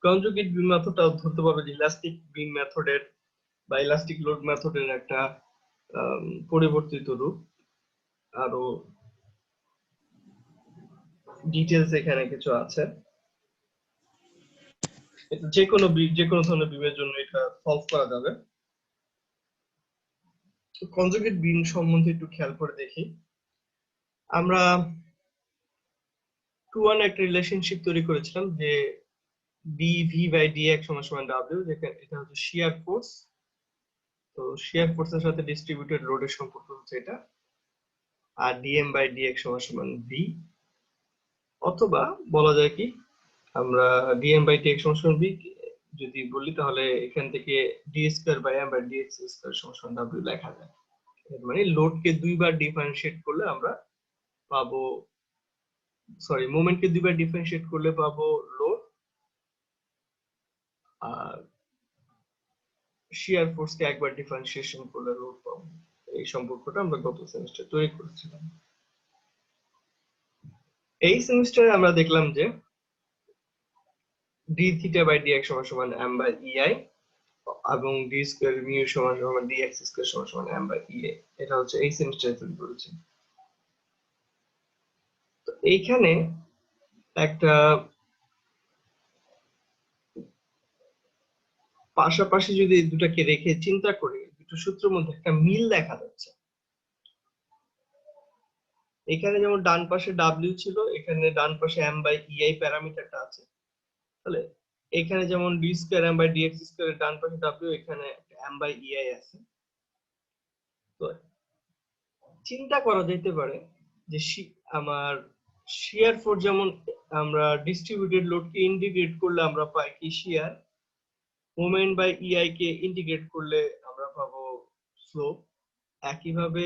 Conjugate বিম মেথডটা ধরতে পারবে যে ইলাস্টিক বিম মেথডের বা ইলাস্টিক লোড মেথডের একটা পরিবর্তিত রূপ। আরো ডিটেইলস এখানে কিছু আছে। যে কোনো ধরনের বিমের জন্য এটা সলভ করা যাবে। কনজুগেট বিম সম্বন্ধে একটু খেয়াল করে দেখি। আমরা 2-1 একটা রিলেশনশিপ তৈরি করেছিলাম যে dv/dx সমান w, যেখানে এটা হচ্ছে শিয়ার ফোর্স। তো শিয়ার ফোর্সের সাথে ডিস্ট্রিবিউটেড লোডের সম্পর্ক হচ্ছে এটা। আর dm/dx সমান v, অথবা বলা যায় কি আমরা dm/dx সমান v যদি বলি তাহলে এখান থেকে d²/m/dx² সমান w লেখা যায়। মানে লোডকে দুইবার ডিফারেন্সিয়েট করলে আমরা পাবো, সরি, মোমেন্টকে দুইবার ডিফারেন্সিয়েট করলে পাবো লোড, আর শিয়ার ফোর্সকে একবার ডিফারেন্সিয়েশন করলে লোড পাবো। এই সম্পর্কটা আমরা গত সেমিস্টারে তৈরি করেছিলাম। এই সেমিস্টারে আমরা দেখলাম যে dθ/dx সমান m/ei এবং d²μ সমান dx² সমান m/ea। এটা হচ্ছে এই সেমিস্টারে তৈরি করেছি। তো এইখানে একটা পাশাপাশি যদি দুটাকে রেখে চিন্তা করি, দুটো সূত্রের মধ্যে একটা মিল দেখা যাচ্ছে। এখানে যেমন ডান পাশে w ছিল, এখানে ডান পাশে m/ei প্যারামিটারটা আছে। তাহলে এখানে যেমন d²m/dx² ডান পাশে w, এখানে m/ei আছে। তো চিন্তা করা যেতে পারে যে আমার শিয়ার ফোর্স যেমন আমরা ডিস্ট্রিবিউটেড লোডকে ইন্টিগ্রেট করলে আমরা পাই কি শিয়ার, মোমেন্ট বাই ইআই কে ইন্টিগ্রেট করলে আমরা পাবো স্লোপ। একইভাবে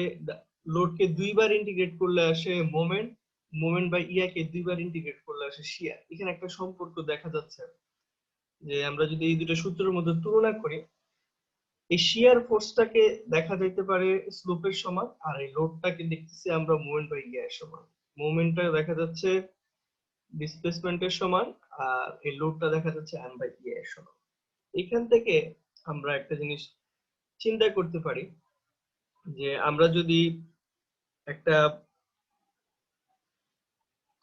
লোডকে দুইবার ইন্টিগ্রেট করলে আসে মোমেন্ট, মোমেন্ট বাই ইআই কে দুইবার ইন্টিগ্রেট করলে আসে শিয়ার। এখানে একটা সম্পর্ক দেখা যাচ্ছে যে আমরা যদি এই দুটো সূত্রের মধ্যে তুলনা করি, এই শিয়ার ফোর্সটাকে দেখা যেতে পারে স্লোপের সমান, আর এই লোডটাকে দেখতেছি আমরা মোমেন্ট বাই ইআই এর সমান। মোমেন্টটা দেখা যাচ্ছে ডিসপ্লেসমেন্টের সমান, আর এই লোডটা দেখা যাচ্ছে এম বাই ইআই এর সমান। এখান থেকে আমরা একটা জিনিস চিন্তা করতে পারি যে আমরা যদি একটা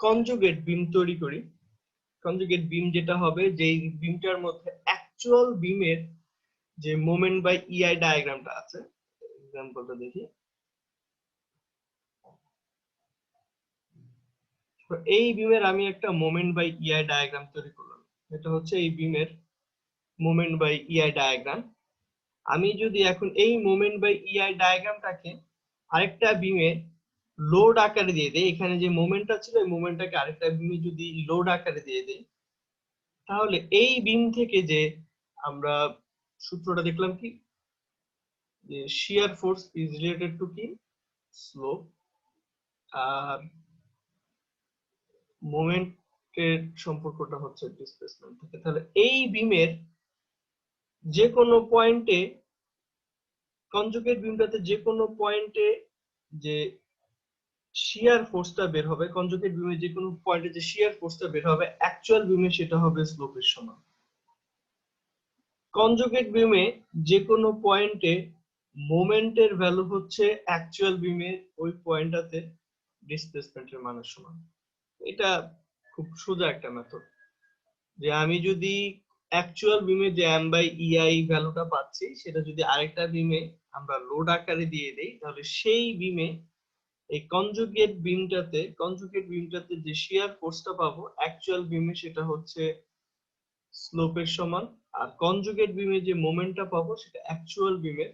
কনজুগেট বিম তৈরি করি, কনজুগেট বিম যেটা হবে, যেই বিমটার মধ্যে অ্যাকচুয়াল বিমের যে মোমেন্ট বাই ইআই ডায়াগ্রামটা আছে, এক্সাম্পলটা দেখি। তো এই বিমের আমি একটা মোমেন্ট বাই ইআই ডায়াগ্রাম তৈরি করলাম। এটা হচ্ছে এই বিমের মোমেন্ট বাই ইআই ডায়াগ্রাম। আমি যদি এখন এই মোমেন্ট বাই ইআই ডায়াগ্রামটাকে আরেকটা বিমে লোড আকারে দিয়ে দেই, এখানে যে মোমেন্টটা ছিল এই মোমেন্টটাকে আরেকটা বিমে যদি লোড আকারে দিয়ে দেই, তাহলে এই বিম থেকে যে আমরা সূত্রটা দেখলাম কি, যে shear force is related to কি স্লোপ, আর মোমেন্টের সম্পর্কটা হচ্ছে ডিসপ্লেসমেন্ট থেকে। তাহলে এই বিমের যে কোনো পয়েন্টে, কনজুগেট বিমটাতে যে কোনো পয়েন্টে যে শিয়ার ফোর্সটা বের হবে, কনজুগেট বিমে যে কোনো পয়েন্টে যে শিয়ার ফোর্সটা বের হবে অ্যাকচুয়াল বিমে সেটা হবে স্লোপের সমান। কনজুগেট বিমে যে কোনো পয়েন্টে মোমেন্টের ভ্যালু হচ্ছে অ্যাকচুয়াল বিমের ওই পয়েন্টটাতে ডিসপ্লেসমেন্টের মানের সমান। এটা খুব সোজা একটা মেথড, যে আমি যদি অ্যাকচুয়াল বিমে যে এম বাই ইআই ভ্যালুটা পাচ্ছি সেটা যদি আরেকটা বিমে আমরা লোড আকারে দিয়ে দেই, তাহলে সেই বিমে এই কনজুগেট বিমটাতে যে শিয়ার ফোর্সটা পাবো অ্যাকচুয়াল বিমে সেটা হচ্ছে স্লোপের সমান, আর কনজুগেট বিমে যে মোমেন্টটা পাবো সেটা অ্যাকচুয়াল বিমের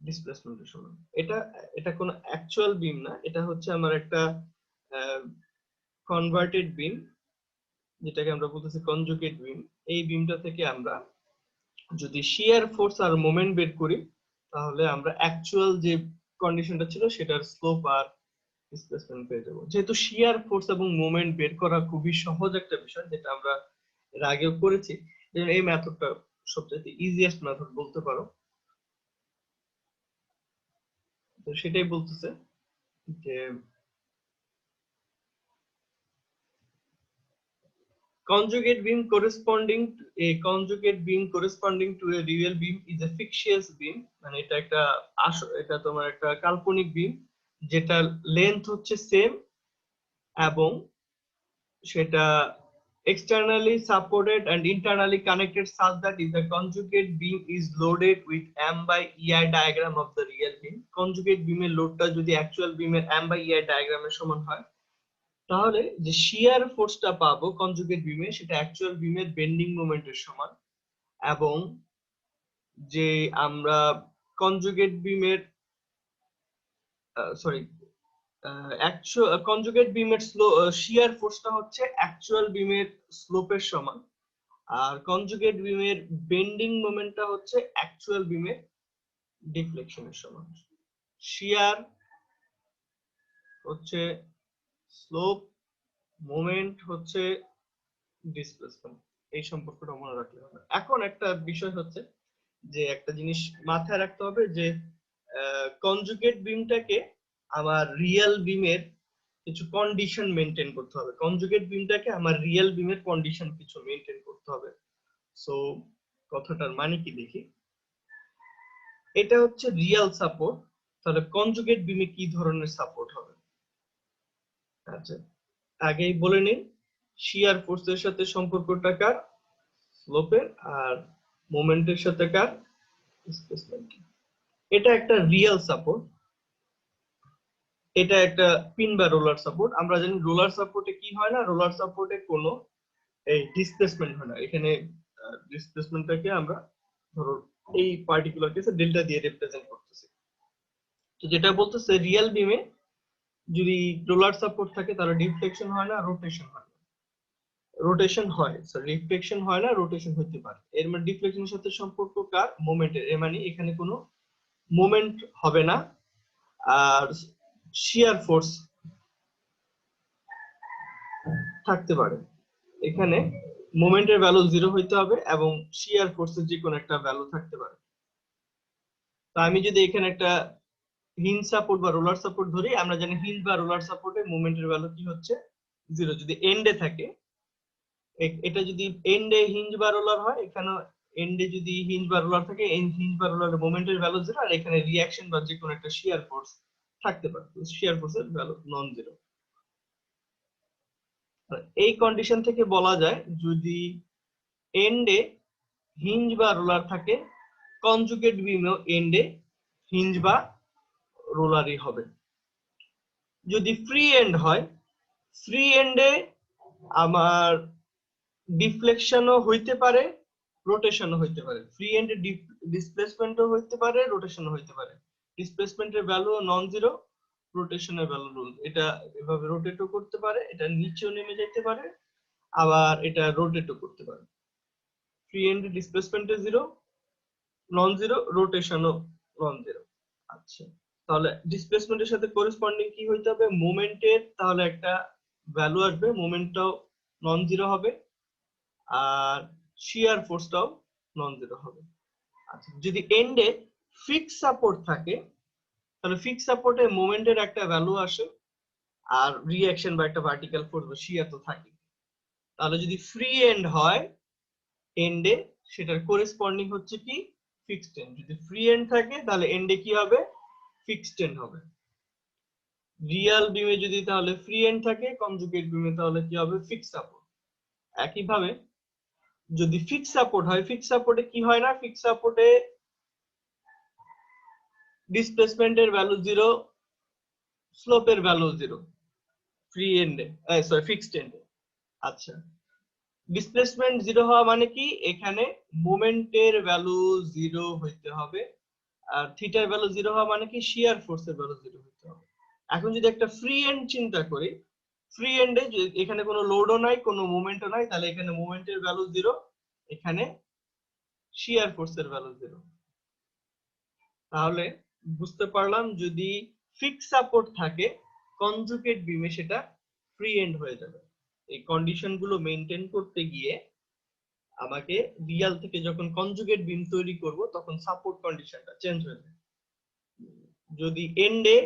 ডিসপ্লেসমেন্টের সমান। এটা এটা কোনো অ্যাকচুয়াল বিম না, এটা হচ্ছে আমার একটা কনভার্টেড বিম, যেটাকে আমরা বলতেছি কনজুগেট বিম। এই বিমটা থেকে আমরা যদি শিয়ার ফোর্স আর মোমেন্ট বের করি, তাহলে আমরা অ্যাকচুয়াল যে কন্ডিশনটা ছিল সেটার স্লোপ আর ডিসপ্লেসমেন্ট পেয়ে যাবো। যেহেতু শিয়ার ফোর্স এবং মোমেন্ট বের করা খুবই সহজ একটা বিষয়, যেটা আমরা এর আগেও করেছি, এই মেথডটা সবচেয়ে ইজিয়েস্ট মেথড বলতে পারো। তো সেটাই বলতেছে যে conjugate beam corresponding to a real beam is a fictitious beam, মানে এটা তোমার একটা কাল্পনিক বিম যেটা লেন্থ হচ্ছে সেম এবং সেটা externally supported and internally connected such that if the conjugate beam is loaded with m by ei diagram of the real beam, conjugate beam এর লোডটা যদি অ্যাকচুয়াল বিমের m by ei ডায়াগ্রামের সমান হয়, তাহলে যে শিয়ার ফোর্সটা পাবো কনজুগেট বিমে সেটা অ্যাকচুয়াল বিমের বেন্ডিং মোমেন্টের সমান, এবং যে আমরা কনজুগেট বিমের সরি কনজুগেট বিমের শিয়ার ফোর্সটা হচ্ছে অ্যাকচুয়াল বিমের স্লোপের সমান, আর কনজুগেট বিমের বেন্ডিং মোমেন্টটা হচ্ছে অ্যাকচুয়াল বিমের ডিফ্লেকশনের সমান। শিয়ার হচ্ছে স্লোপ, মোমেন্ট হচ্ছে ডিসপ্লেসমেন্ট, এই সম্পর্কটা মনে রাখলে হবে। এখন একটা বিষয় হচ্ছে যে একটা জিনিস মাথায় রাখতে হবে যে কনজুগেট বিমটাকে আমার রিয়েল বিমের কিছু কন্ডিশন মেনটেন করতে হবে, কনজুগেট বিমটাকে আমার রিয়েল বিমের কন্ডিশন কিছু মেনটেন করতে হবে। সো কথাটার মানে কি দেখি, এটা হচ্ছে রিয়েল সাপোর্ট, তাহলে কনজুগেট বিমে কি ধরনের সাপোর্ট হবে? আচ্ছা, আগেই বলে নিন শিয়ার ফোর্সের সাথে সম্পর্কটা কার? স্লোপের, আর মোমেন্টের সাথে কার? ডিসপ্লেসমেন্ট। এটা একটা রিয়েল সাপোর্ট, এটা একটা পিন বা রোলার সাপোর্ট। আমরা জানি রোলার সাপোর্টে কি হয় না, রোলার সাপোর্টে কোনো এই ডিসপ্লেসমেন্ট হয় না। এখানে ডিসপ্লেসমেন্টটাকে আমরা ধরো এই পার্টিকুলার কেসে ডেল্টা দিয়ে রিপ্রেজেন্ট করতেছি। তো যেটা বলতেছে রিয়েল বিমে যদি রোলার সাপোর্ট থাকে তাহলে ডিফ্লেকশন হয় না, রোটেশন হয় না। রোটেশন হয়, সরি রিফ্লেকশন হয় না, রোটেশন হতে পারে। এর মানে ডিফ্লেকশনের সাথে সম্পর্ক কার? মোমেন্টের। এর মানে এখানে কোনো মোমেন্ট হবে না, আর শিয়ার ফোর্স থাকতে পারে। এখানে মোমেন্টের ভ্যালু 0 হইতে হবে এবং শিয়ার ফোর্সের যে কোনো একটা ভ্যালু থাকতে পারে। তো আমি যদি এখানে একটা হিঞ্জ সাপোর্ট বা রোলার সাপোর্ট ধরি, আমরা জানি হিঞ্জ বা রোলার সাপোর্টে মোমেন্টের ভ্যালু কি হচ্ছে? 0। যদি এন্ডে থাকে, এটা যদি এন্ডে হিঞ্জ বা রোলার হয়, এখানে এন্ডে যদি হিঞ্জ বা রোলার থাকে, হিঞ্জ বা রোলারের মোমেন্টের ভ্যালু 0, আর এখানে রিঅ্যাকশন বা যে কোনো একটা শিয়ার ফোর্স থাকতে পারে, শিয়ার ফোর্সের ভ্যালু নন জিরো। এই কন্ডিশন থেকে বলা যায় যদি এন্ডে হিঞ্জ বা রোলার থাকে, কনজুগেট বিমেও এন্ডে হিঞ্জ বা রোলারই হবে। যদি ফ্রি এন্ড হয়, ফ্রি এন্ডে আমার ডিফ্লেকশনও হইতে পারে, রোটেশনও হইতে পারে। ফ্রি এন্ডে ডিসপ্লেসমেন্টও হইতে পারে, রোটেশনও হইতে পারে। ডিসপ্লেসমেন্টের ভ্যালু নন জিরো, রোটেশনের ভ্যালু নন। এটা এভাবে রোটেটও করতে পারে, এটা নিচেও নেমে যেতে পারে, আবার এটা রোটেটও করতে পারে। ফ্রি এন্ডে ডিসপ্লেসমেন্টে 0, নন জিরো, রোটেশনও নন জিরো। আচ্ছা, তাহলে ডিসপ্লেসমেন্টের সাথে করেসপন্ডিং কি হইতে হবে? মোমেন্টের তাহলে একটা ভ্যালু আসবে, মোমেন্টটাও নন জিরো হবে, আর শিয়ার ফোর্সটাও নন জিরো হবে। আচ্ছা, যদি এন্ডে ফিক্স সাপোর্ট থাকে তাহলে ফিক্স সাপোর্টে মোমেন্টের একটা ভ্যালু আসে, আর রিঅ্যাকশন বা একটা ভার্টিক্যাল ফোর্স বা শিয়ার তো থাকে। তাহলে যদি ফ্রি এন্ড হয় এন্ডে, সেটার করেসপন্ডিং হচ্ছে কি? Fixed end. যদি ফ্রি এন্ড থাকে তাহলে এন্ডে কি হবে? ফিক্সড এন্ড হবে। রিয়াল বিমে যদি তাহলে ফ্রি এন্ড থাকে, কনজুগেট বিমে তাহলে কি হবে? Fix support. একইভাবে যদি ফিক্স সাপোর্ট হয়, ফিক্স সাপোর্টে কি হয় না, ফিক্স সাপোর্টে ডিসপ্লেসমেন্টের ভ্যালু 0, স্লোপের ভ্যালু 0 ফ্রি এন্ডে, সরি ফিক্সড এন্ডে। আচ্ছা, ডিসপ্লেসমেন্ট 0 হওয়া মানে কি? এখানে মোমেন্টের ভ্যালু 0 হইতে হবে, আর থিটার ভ্যালু 0 হওয়া মানে কি? শিয়ার ফোর্সের ভ্যালু 0 হইতে হবে। এখন যদি একটা ফ্রি এন্ড চিন্তা করি, ফ্রি এন্ডে এখানে কোনো লোডও নাই, কোনো মোমেন্টও নাই, তাহলে এখানে মোমেন্টের ভ্যালু 0, এখানে শিয়ার ফোর্সের ভ্যালু 0। তাহলে বুঝতে পারলাম যদি ফিক্স সাপোর্ট থাকে কনজুগেট বিমে সেটা ফ্রি এন্ড হয়ে যাবে। এই কন্ডিশন গুলো মেনটেন করতে গিয়ে আমাকে রিয়াল থেকে যখন কনজুগেট বিম তৈরি করব তখন সাপোর্ট কন্ডিশনটা চেঞ্জ হয়ে যাবে। যদি এন্ডে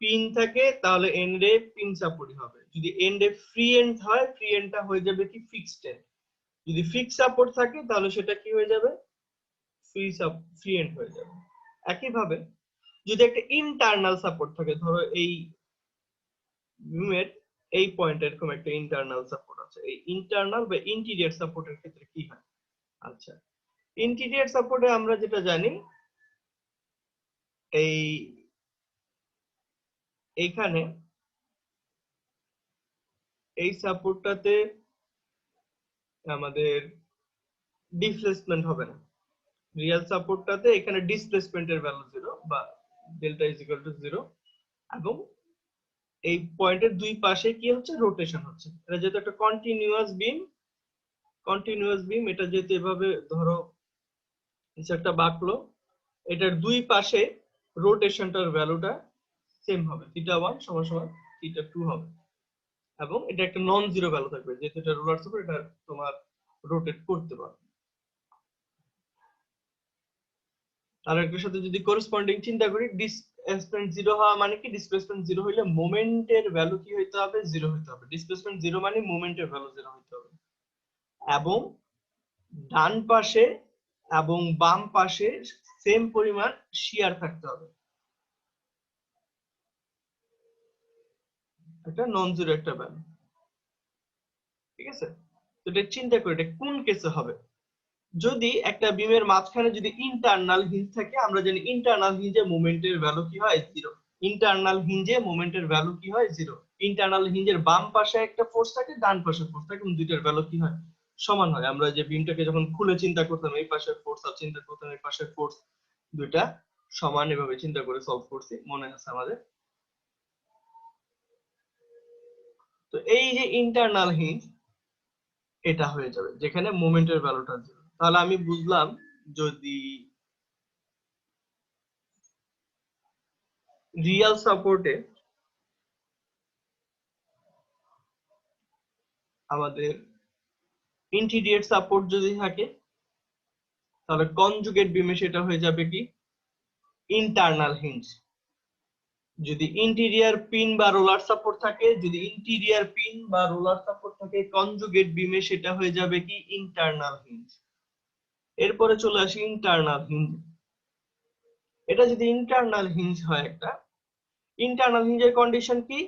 পিন থাকে তাহলে এন্ডে পিন সাপোর্টই হবে, যদি এন্ডে ফ্রি এন্ড হয়, ফ্রি এন্ডটা হয়ে যাবে কি ফিক্সড এন্ড। যদি ফিক্স সাপোর্ট থাকে তাহলে সেটা কি হয়ে যাবে ফ্রি এন্ড হয়ে যাবে। একইভাবে যদি একটা ইন্টারনাল সাপোর্ট থাকে, ধরো এই বিমের এই পয়েন্টে এরকম একটা ইন্টারনাল সাপোর্ট আছে, এই ইন্টারনাল বা ইন্টিরিয়র সাপোর্টের ক্ষেত্রে কি হয়? আচ্ছা, ইন্টিরিয়র সাপোর্টে আমরা যেটা জানি, এইখানে এই সাপোর্টটাতে আমাদের ডিসপ্লেসমেন্ট হবে না। রিয়েল সাপোর্টটাতে এখানে ডিসপ্লেসমেন্টের ভ্যালু 0 বা ডেল্টা ইজ ইকুয়াল টু 0, এবং এই পয়েন্টের দুই পাশে কি হচ্ছে রোটেশন হচ্ছে। এটা যেহেতু একটা কন্টিনিউয়াস বিম, এটা যেহেতু এভাবে ধরো কিছু একটা বাঁকলো, এটার দুই পাশে রোটেশনটার ভ্যালুটা সেম হবে, θ1 সমান সমান θ2 হবে, এবং এটা একটা নন জিরো ভ্যালু থাকবে যেহেতু এটা রোলার সাপোর্ট, এটা তোমার রোটেট করতে পারবে। আর একটার সাথে যদি করেসপন্ডিং চিন্তা করি, ডিসপ্লেসমেন্ট 0 হওয়া মানে কি, ডিসপ্লেসমেন্ট 0 হইলে মোমেন্টের ভ্যালু কি হইতে হবে 0 হইতে হবে। ডিসপ্লেসমেন্ট 0 মানে মোমেন্টের ভ্যালু 0 হইতে হবে, এবং ডান পাশে এবং বাম পাশে সেম পরিমাণ শিয়ার থাকতে হবে। এটা নন জিরো একটা ভ্যালু, ঠিক আছে? তো এটা চিন্তা করি এটা কোন কেসে হবে। যদি একটা বিমের মাঝখানে যদি ইন্টারনাল হিঞ্জ থাকে, আমরা জানি ইন্টারনাল হিঞ্জে মোমেন্টের ভ্যালু কি হয় 0। ইন্টারনাল হিঞ্জে মোমেন্টের ভ্যালু কি হয় 0। ইন্টারনাল হিঞ্জের বাম পাশে একটা ফোর্স থাকে, ডান পাশে ফোর্স থাকে, এবং দুইটার ভ্যালু কি হয় সমান হয়। আমরা যে বিমটাকে যখন খুলে চিন্তা করতাম, এই পাশের ফোর্স আর চিন্তা করতাম এই পাশের ফোর্স, দুইটা সমান, এভাবে চিন্তা করে সলভ করছি, মনে আছে আমাদের। তো এই যে ইন্টারনাল হিঞ্জ, এটা হয়ে যাবে যেখানে মোমেন্টের ভ্যালুটা 0। তাহলে আমি বুঝলাম যদি রিয়াল সাপোর্টে আমাদের ইন্টিরিয়র সাপোর্ট যদি থাকে, তাহলে কনজুগেট বিমে সেটা হয়ে যাবে কি ইন্টারনাল হিঞ্জ। যদি ইন্টিরিয়র পিন বা রোলার সাপোর্ট থাকে, কনজুগেট বিমে সেটা হয়ে যাবে কি ইন্টারনাল হিঞ্জ। এরপরে চলে আসি ইন্টারনাল হিঞ্জ। এটা যদি ইন্টারনাল হিঞ্জ হয়, একটা ইন্টারনাল হিঞ্জের কন্ডিশন কি,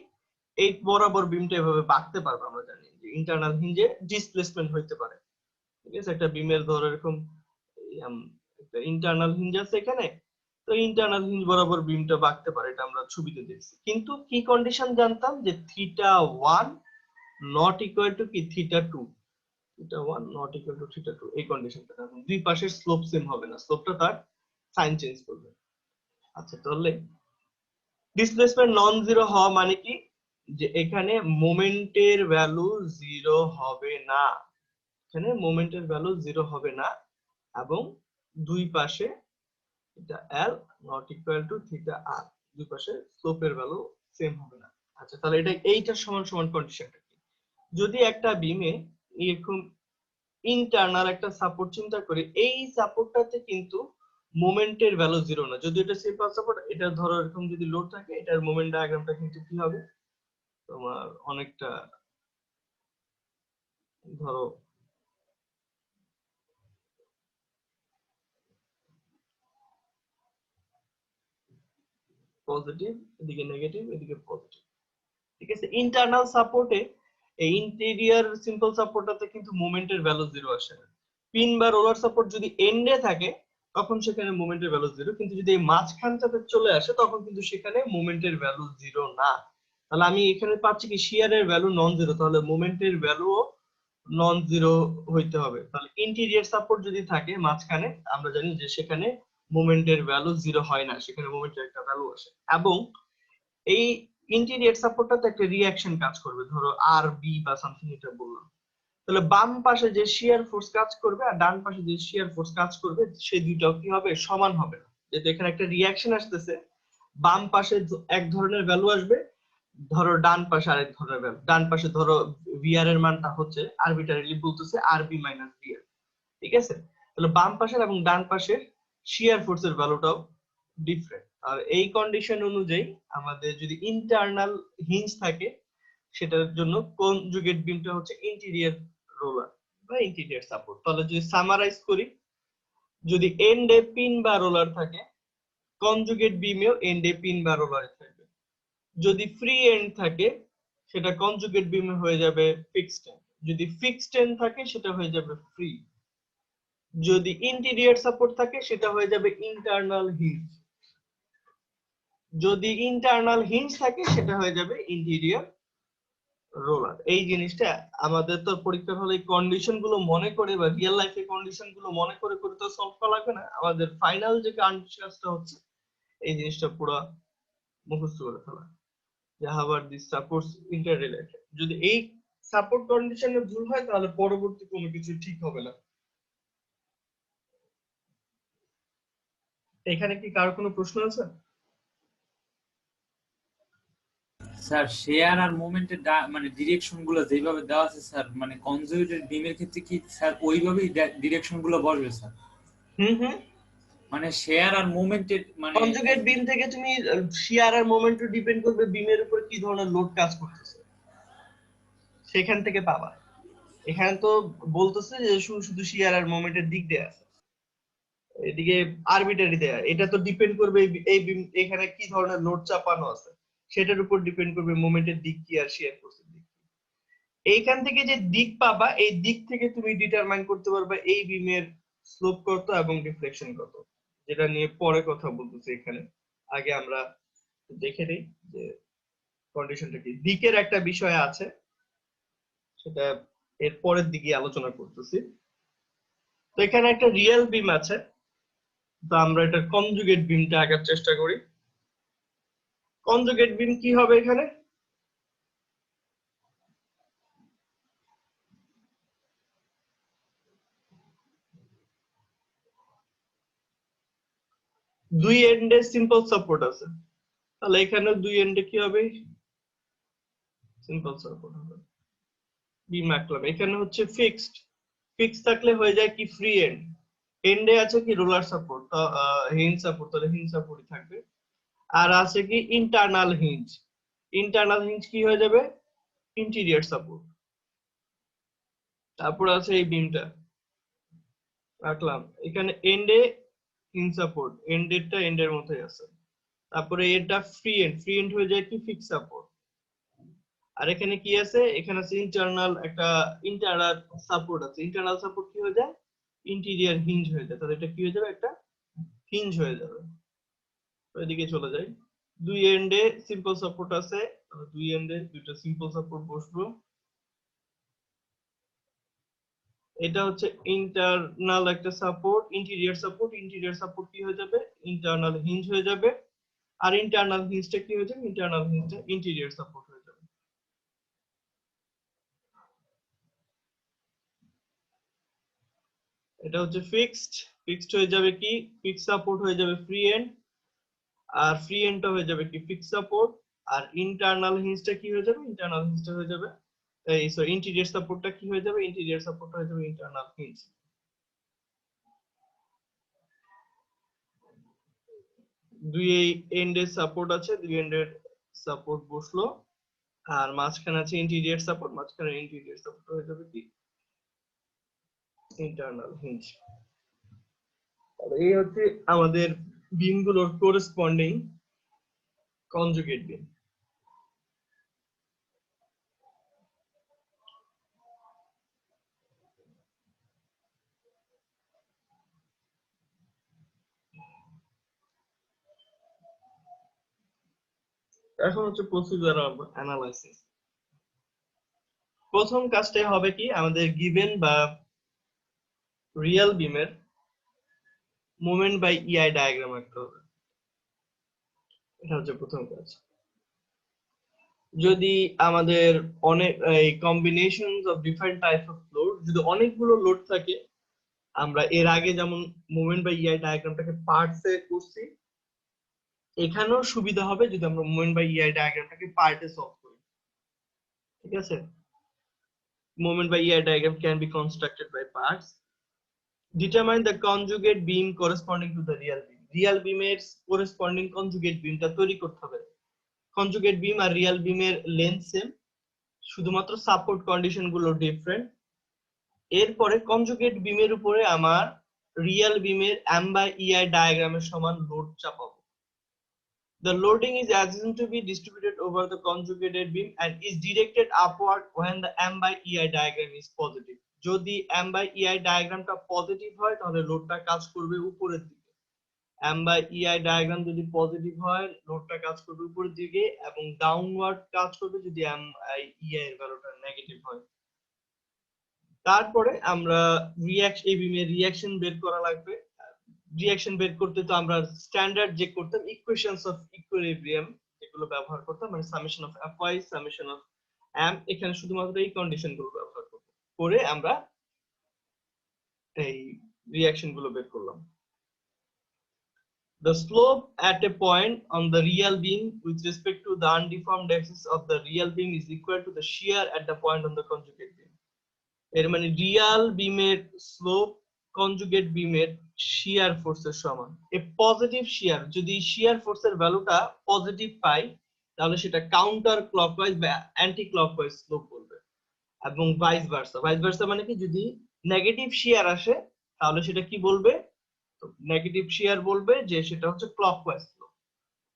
এই বরাবর বিমটা এভাবে বাঁকতে পারবে। আমরা জানি যে ইন্টারনাল হিঞ্জে ডিসপ্লেসমেন্ট হইতে পারে, ঠিক আছে? একটা বিমের ধরো এরকম একটা ইন্টারনাল হিঞ্জ আছে এখানে, তো ইন্টারনাল হিঞ্জ বরাবর বিমটা বাঁকতে পারে, এটা আমরা ছবিতে দেখছি। কিন্তু কি কন্ডিশন জানতাম যে θ1 নট ইকুয়াল টু কি θ2, θ1 নট ইকুয়াল টু θ2, এই কন্ডিশনটা দুই পাশের স্লোপ সেম হবে না, স্লোপটা তার সাইন চেঞ্জ করবে। আচ্ছা, তাহলে ডিসপ্লেসমেন্ট নন জিরো হওয়া মানে কি, যে এখানে মোমেন্টের ভ্যালু 0 হবে না, এখানে মোমেন্টের ভ্যালু 0 হবে না, এবং দুই পাশে এটা l not equal to θr, দুই পাশে স্লোপের ভ্যালু সেম হবে না। আচ্ছা, তাহলে এটা এইটার সমান সমান কন্ডিশনটা কি? যদি একটা বিমে এরকম ইন্টারনাল একটা সাপোর্ট চিন্তা করি, এই সাপোর্টটাতে কিন্তু মোমেন্টের ভ্যালু 0 না। যদি এটা সিম্পল সাপোর্ট, এটা ধরো এরকম যদি লোড থাকে, এটার মোমেন্ট ডায়াগ্রামটা কিন্তু কি হবে তোমার অনেকটা, ধরো পজিটিভ, এদিকে নেগেটিভ, এদিকে পজিটিভ, ঠিক আছে? ইন্টারনাল সাপোর্টে এই ইন্টেরিয়র সিম্পল সাপোর্টটাতে কিন্তু মোমেন্টের ভ্যালু 0 আসে না। পিন বা রোলার সাপোর্ট যদি এন্ডে থাকে, তখন সেখানে মোমেন্টের ভ্যালু 0, কিন্তু যদি এই মাঝখানটাতে চলে আসে, তখন কিন্তু সেখানে মোমেন্টের ভ্যালু 0 না। তাহলে আমি এখানে পাচ্ছি কি শিয়ারের ভ্যালু নন জিরো, তাহলে মোমেন্টের ভ্যালুও নন জিরো হইতে হবে। তাহলে ইন্টেরিয়র সাপোর্ট যদি থাকে মাঝখানে, আমরা জানি যে সেখানে মোমেন্টের ভ্যালু 0 হয় না, সেখানে মোমেন্টের একটা ভ্যালু আসে, এবং এই ইন্টিরিয়র সাপোর্টটাতে একটা রিঅ্যাকশন কাজ করবে, ধরো আর বি বা সামথিং, এটা বললাম। তাহলে বাম পাশে যে শিয়ার ফোর্স কাজ করবে আর ডান পাশে যে শিয়ার ফোর্স কাজ করবে, সেই দুইটাও কি হবে সমান হবে না। যেহেতু এখানে একটা রিঅ্যাকশন আসতেছে, বাম পাশে এক ধরনের ভ্যালু আসবে, ধরো ডান পাশে আরেক ধরনের ভ্যালু। ডান পাশে ধরো ভিআর এর মানটা হচ্ছে আরবিটারিলি বলতেছে আরবি মাইনাস ভিআর, ঠিক আছে? তাহলে বাম পাশের এবং ডান পাশের শিয়ার ফোর্সের ভ্যালুটাও ডিফারেন্ট। আর এই কন্ডিশন অনুযায়ী আমাদের যদি ইন্টারনাল হিঞ্জ থাকে, সেটার জন্য কনজুগেট বিমটা হচ্ছে ইন্টেরিয়র রোলার বা ইন্টেরিয়র সাপোর্ট। তাহলে যদি সামারাইজ করি, যদি এন্ডে পিন বা রোলার থাকে, কনজুগেট বিমেও এন্ডে পিন বা রোলার থাকবে। যদি ফ্রি এন্ড থাকে, সেটা কনজুগেট বিমে হয়ে যাবে ফিক্সড এন্ড। যদি ফিক্সড এন্ড থাকে, সেটা হয়ে যাবে ফ্রি। যদি ইন্টেরিয়র সাপোর্ট থাকে, সেটা হয়ে যাবে ইন্টারনাল হিঞ্জ। যদি ইন্টারনাল হিঞ্জ থাকে, সেটা হয়ে যাবে ইন্টেরিয়র রোলার। এই জিনিসটা আমাদের তো পরীক্ষার হলে কন্ডিশন গুলো মনে করে বা রিয়েল লাইফে কন্ডিশন গুলো মনে করে করে তো সলভ করা লাগবে না। আমাদের ফাইনাল যে কাজটা হচ্ছে, এই জিনিসটা পুরো মুখস্থ করে ফেলা, যে how are this supports inter related. যদি এই সাপোর্ট কন্ডিশনে ভুল হয়, তাহলে পরবর্তী কোনো কিছু ঠিক হবে না। এখানে কি কার কোনো প্রশ্ন আছে? স্যার শেয়ার আর মোমেন্টের মানে ডিরেকশন গুলো যেভাবে দেওয়া আছে স্যার, মানে কনজুগেটেড বিমের ক্ষেত্রে কি স্যার ওইভাবেই ডিরেকশন গুলো বসবে স্যার? হুম। মানে শেয়ার আর মোমেন্টের মানে কনজুগেট বিম থেকে তুমি শিয়ার আর মোমেন্টও ডিপেন্ড করবে বিমের উপর কি ধরনের লোড কাজ করতেছে, সেখান থেকে পাবা। এখানে তো বলতেছে যে শুধু শুধু শিয়ার আর মোমেন্টের দিক দেয়া আছে, এদিকে আরবিটারি দেয়া। এটা তো ডিপেন্ড করবে এই বিম এখানে কি ধরনের লোড চাপানো আছে, সেটার উপর ডিপেন্ড করবে মোমেন্টের দিক কি আর শিয়ার ফোর্সের দিক কি। এইখান থেকে যে দিক পাবা, এই দিক থেকে তুমি ডিটারমাইন করতে পারবে এই বিমের স্লোপ কত এবং ডিফ্লেকশন কত, যেটা নিয়ে পরে কথা বলতেছি। এখানে আগে আমরা দেখে নিই যে কন্ডিশনটা কি। দিকের একটা বিষয় আছে, সেটা এর পরের দিকে আলোচনা করতেছি। তো এখানে একটা রিয়েল বিম আছে, তো আমরা এটা কনজুগেট বিমটা আঁকার চেষ্টা করি। কনজুগেট বিম কি হবে? এখানে দুই এন্ডে সিম্পল সাপোর্ট আছে, তাহলে এখানে দুই এন্ডে কি হবে? সিম্পল সাপোর্ট হবে। বিম আঁকলাম, এখানে হচ্ছে ফিক্সড। ফিক্স থাকলে হয়ে যায় কি ফ্রি এন্ড। এন্ডে আছে কি রোলার সাপোর্ট, হিঞ্জ সাপোর্ট, তাহলে হিঞ্জ সাপোর্টই থাকবে। আর আছে কি ইন্টারনাল হিঞ্জ। ইন্টারনাল হিঞ্জ কি হয়ে যাবে? Interior support. তারপর আছে এই বিমটা রাখলাম, এখানে এন্ডে হিঞ্জ সাপোর্ট, এন্ডেরটা এন্ডের মধ্যে আছে। তারপরে এটা ফ্রি এন্ড, ফ্রি এন্ড হয়ে যায় কি ফিক্স সাপোর্ট। আর এখানে কি আছে? এখানে আছে ইন্টারনাল একটা ইন্টারনাল সাপোর্ট আছে। ইন্টারনাল সাপোর্ট কি হয়ে যায়? ইন্টেরিয়র হিঞ্জ হয়ে যায়। তাহলে এটা কি হয়ে যাবে? একটা হিঞ্জ হয়ে যাবে। ওইদিকে চলে যাই, দুই এন্ডে সিম্পল সাপোর্ট আছে, তাহলে দুই এন্ডে দুইটা সিম্পল সাপোর্ট বসবো। এটা হচ্ছে ইন্টারনাল একটা support, interior support. Interior support কি হয়ে যাবে? ইন্টারনাল হিঞ্জ হয়ে যাবে। আর ইন্টারনাল হিঞ্জটা কি হয়ে যাবে? ইন্টারনাল হিঞ্জটা ইন্টেরিয়র সাপোর্ট হয়ে যাবে। এটা হচ্ছে ফিক্সড। ফিক্সড হয়ে যাবে কি ফিক্স সাপোর্ট হয়ে যাবে ফ্রি এন্ড, আর ফ্রি এন্ডটা হয়ে যাবে কি ফিক্স সাপোর্ট। আর ইন্টারনাল হিঞ্জটা কি হয়ে যাবে? ইন্টারনাল হিঞ্জটা হয়ে যাবে এই সরি ইন্টেরিয়র সাপোর্টটা কি হয়ে যাবে? ইন্টেরিয়র সাপোর্টটা হয়ে যাবে ইন্টারনাল হিঞ্জ। দুই এন্ডের সাপোর্ট আছে, দুই এন্ডের সাপোর্ট বসলো। আর মাঝখানে আছে ইন্টেরিয়র সাপোর্ট, মাঝখানে ইন্টেরিয়র সাপোর্ট হয়ে যাবে কি ইন্টারনাল হিঞ্জ। এই হচ্ছে আমাদের বিমগুলোর করেসপন্ডিং কনজুগেট বিম। এখন হচ্ছে প্রসিজার অফ অ্যানালাইসিস। প্রথম কাজটাই হবে কি, আমাদের গিভেন বা রিয়েল বিমের মোমেন্ট বাই ইআই ডায়াগ্রাম আঁকতে হবে। এটা হচ্ছে প্রথম কাজ। যদি আমাদের অনেক এই combinations of different type of load, যদি অনেকগুলো লোড থাকে, আমরা এর আগে যেমন মোমেন্ট বাই ইআই ডায়াগ্রামটাকে পার্টসে করছি, এখানেও সুবিধা হবে যদি আমরা মোমেন্ট বাই ইআই ডায়াগ্রামটাকে পার্টে সলভ করি। ঠিক আছে? Moment by EI diagram can be constructed by parts. Determine the conjugate beam corresponding to the real beam. Real beam এর corresponding conjugate beam টা তৈরি করতে হবে। Conjugate beam আর real beam এর length same, শুধুমাত্র সাপোর্ট কন্ডিশন গুলো different. এরপরে conjugate বিমের উপরে আমার রিয়েল বিমের এম বাই ইআই ডায়াগ্রামের সমান load চাপাবো। The loading is assumed to be distributed over the conjugated beam and is directed upward when the M by EI diagram is positive. যদি M by EI ডায়াগ্রামটা positive হয় তাহলে লোডটা কাজ করবে উপরের দিকে। M by EI ডায়াগ্রাম যদি positive হয় লোডটা কাজ করবে উপরের দিকে এবং ডাউনওয়ার্ড কাজ করবে যদি M by EI এর ভ্যালুটা নেগেটিভ হয়। তারপরে আমরা এই বিমের রিঅ্যাকশন বের করা লাগবে। রিঅ্যাকশন বের করতে তো আমরা স্ট্যান্ডার্ড যে করতাম ইকুয়েশনস অফ ইকুইলিব্রিয়াম এগুলো ব্যবহার করতাম, মানে summation of Fy summation of M, এখানে শুধুমাত্র এই কন্ডিশন গুলো ব্যবহার করব করে আমরা এই রিঅ্যাকশন গুলো বের করলাম। The slope at a point on the real beam with respect to the undeformed axis of the real beam is equal to the shear at the point on the conjugate beam. এর মানে Real বিমের slope conjugate বিমের শিয়ার ফোর্সের সমান। এ positive শিয়ার, যদি শিয়ার ফোর্সের ভ্যালুটা positive পাই তাহলে সেটা কাউন্টার ক্লকওয়াইজ বা অ্যান্টি ক্লকওয়াইজ স্লোপ বলবে, এবং ভাইস ভার্সা। ভাইস ভার্সা মানে কি, যদি নেগেটিভ শিয়ার আসে তাহলে সেটা কি বলবে, নেগেটিভ শিয়ার বলবে যে সেটা হচ্ছে clockwise slope.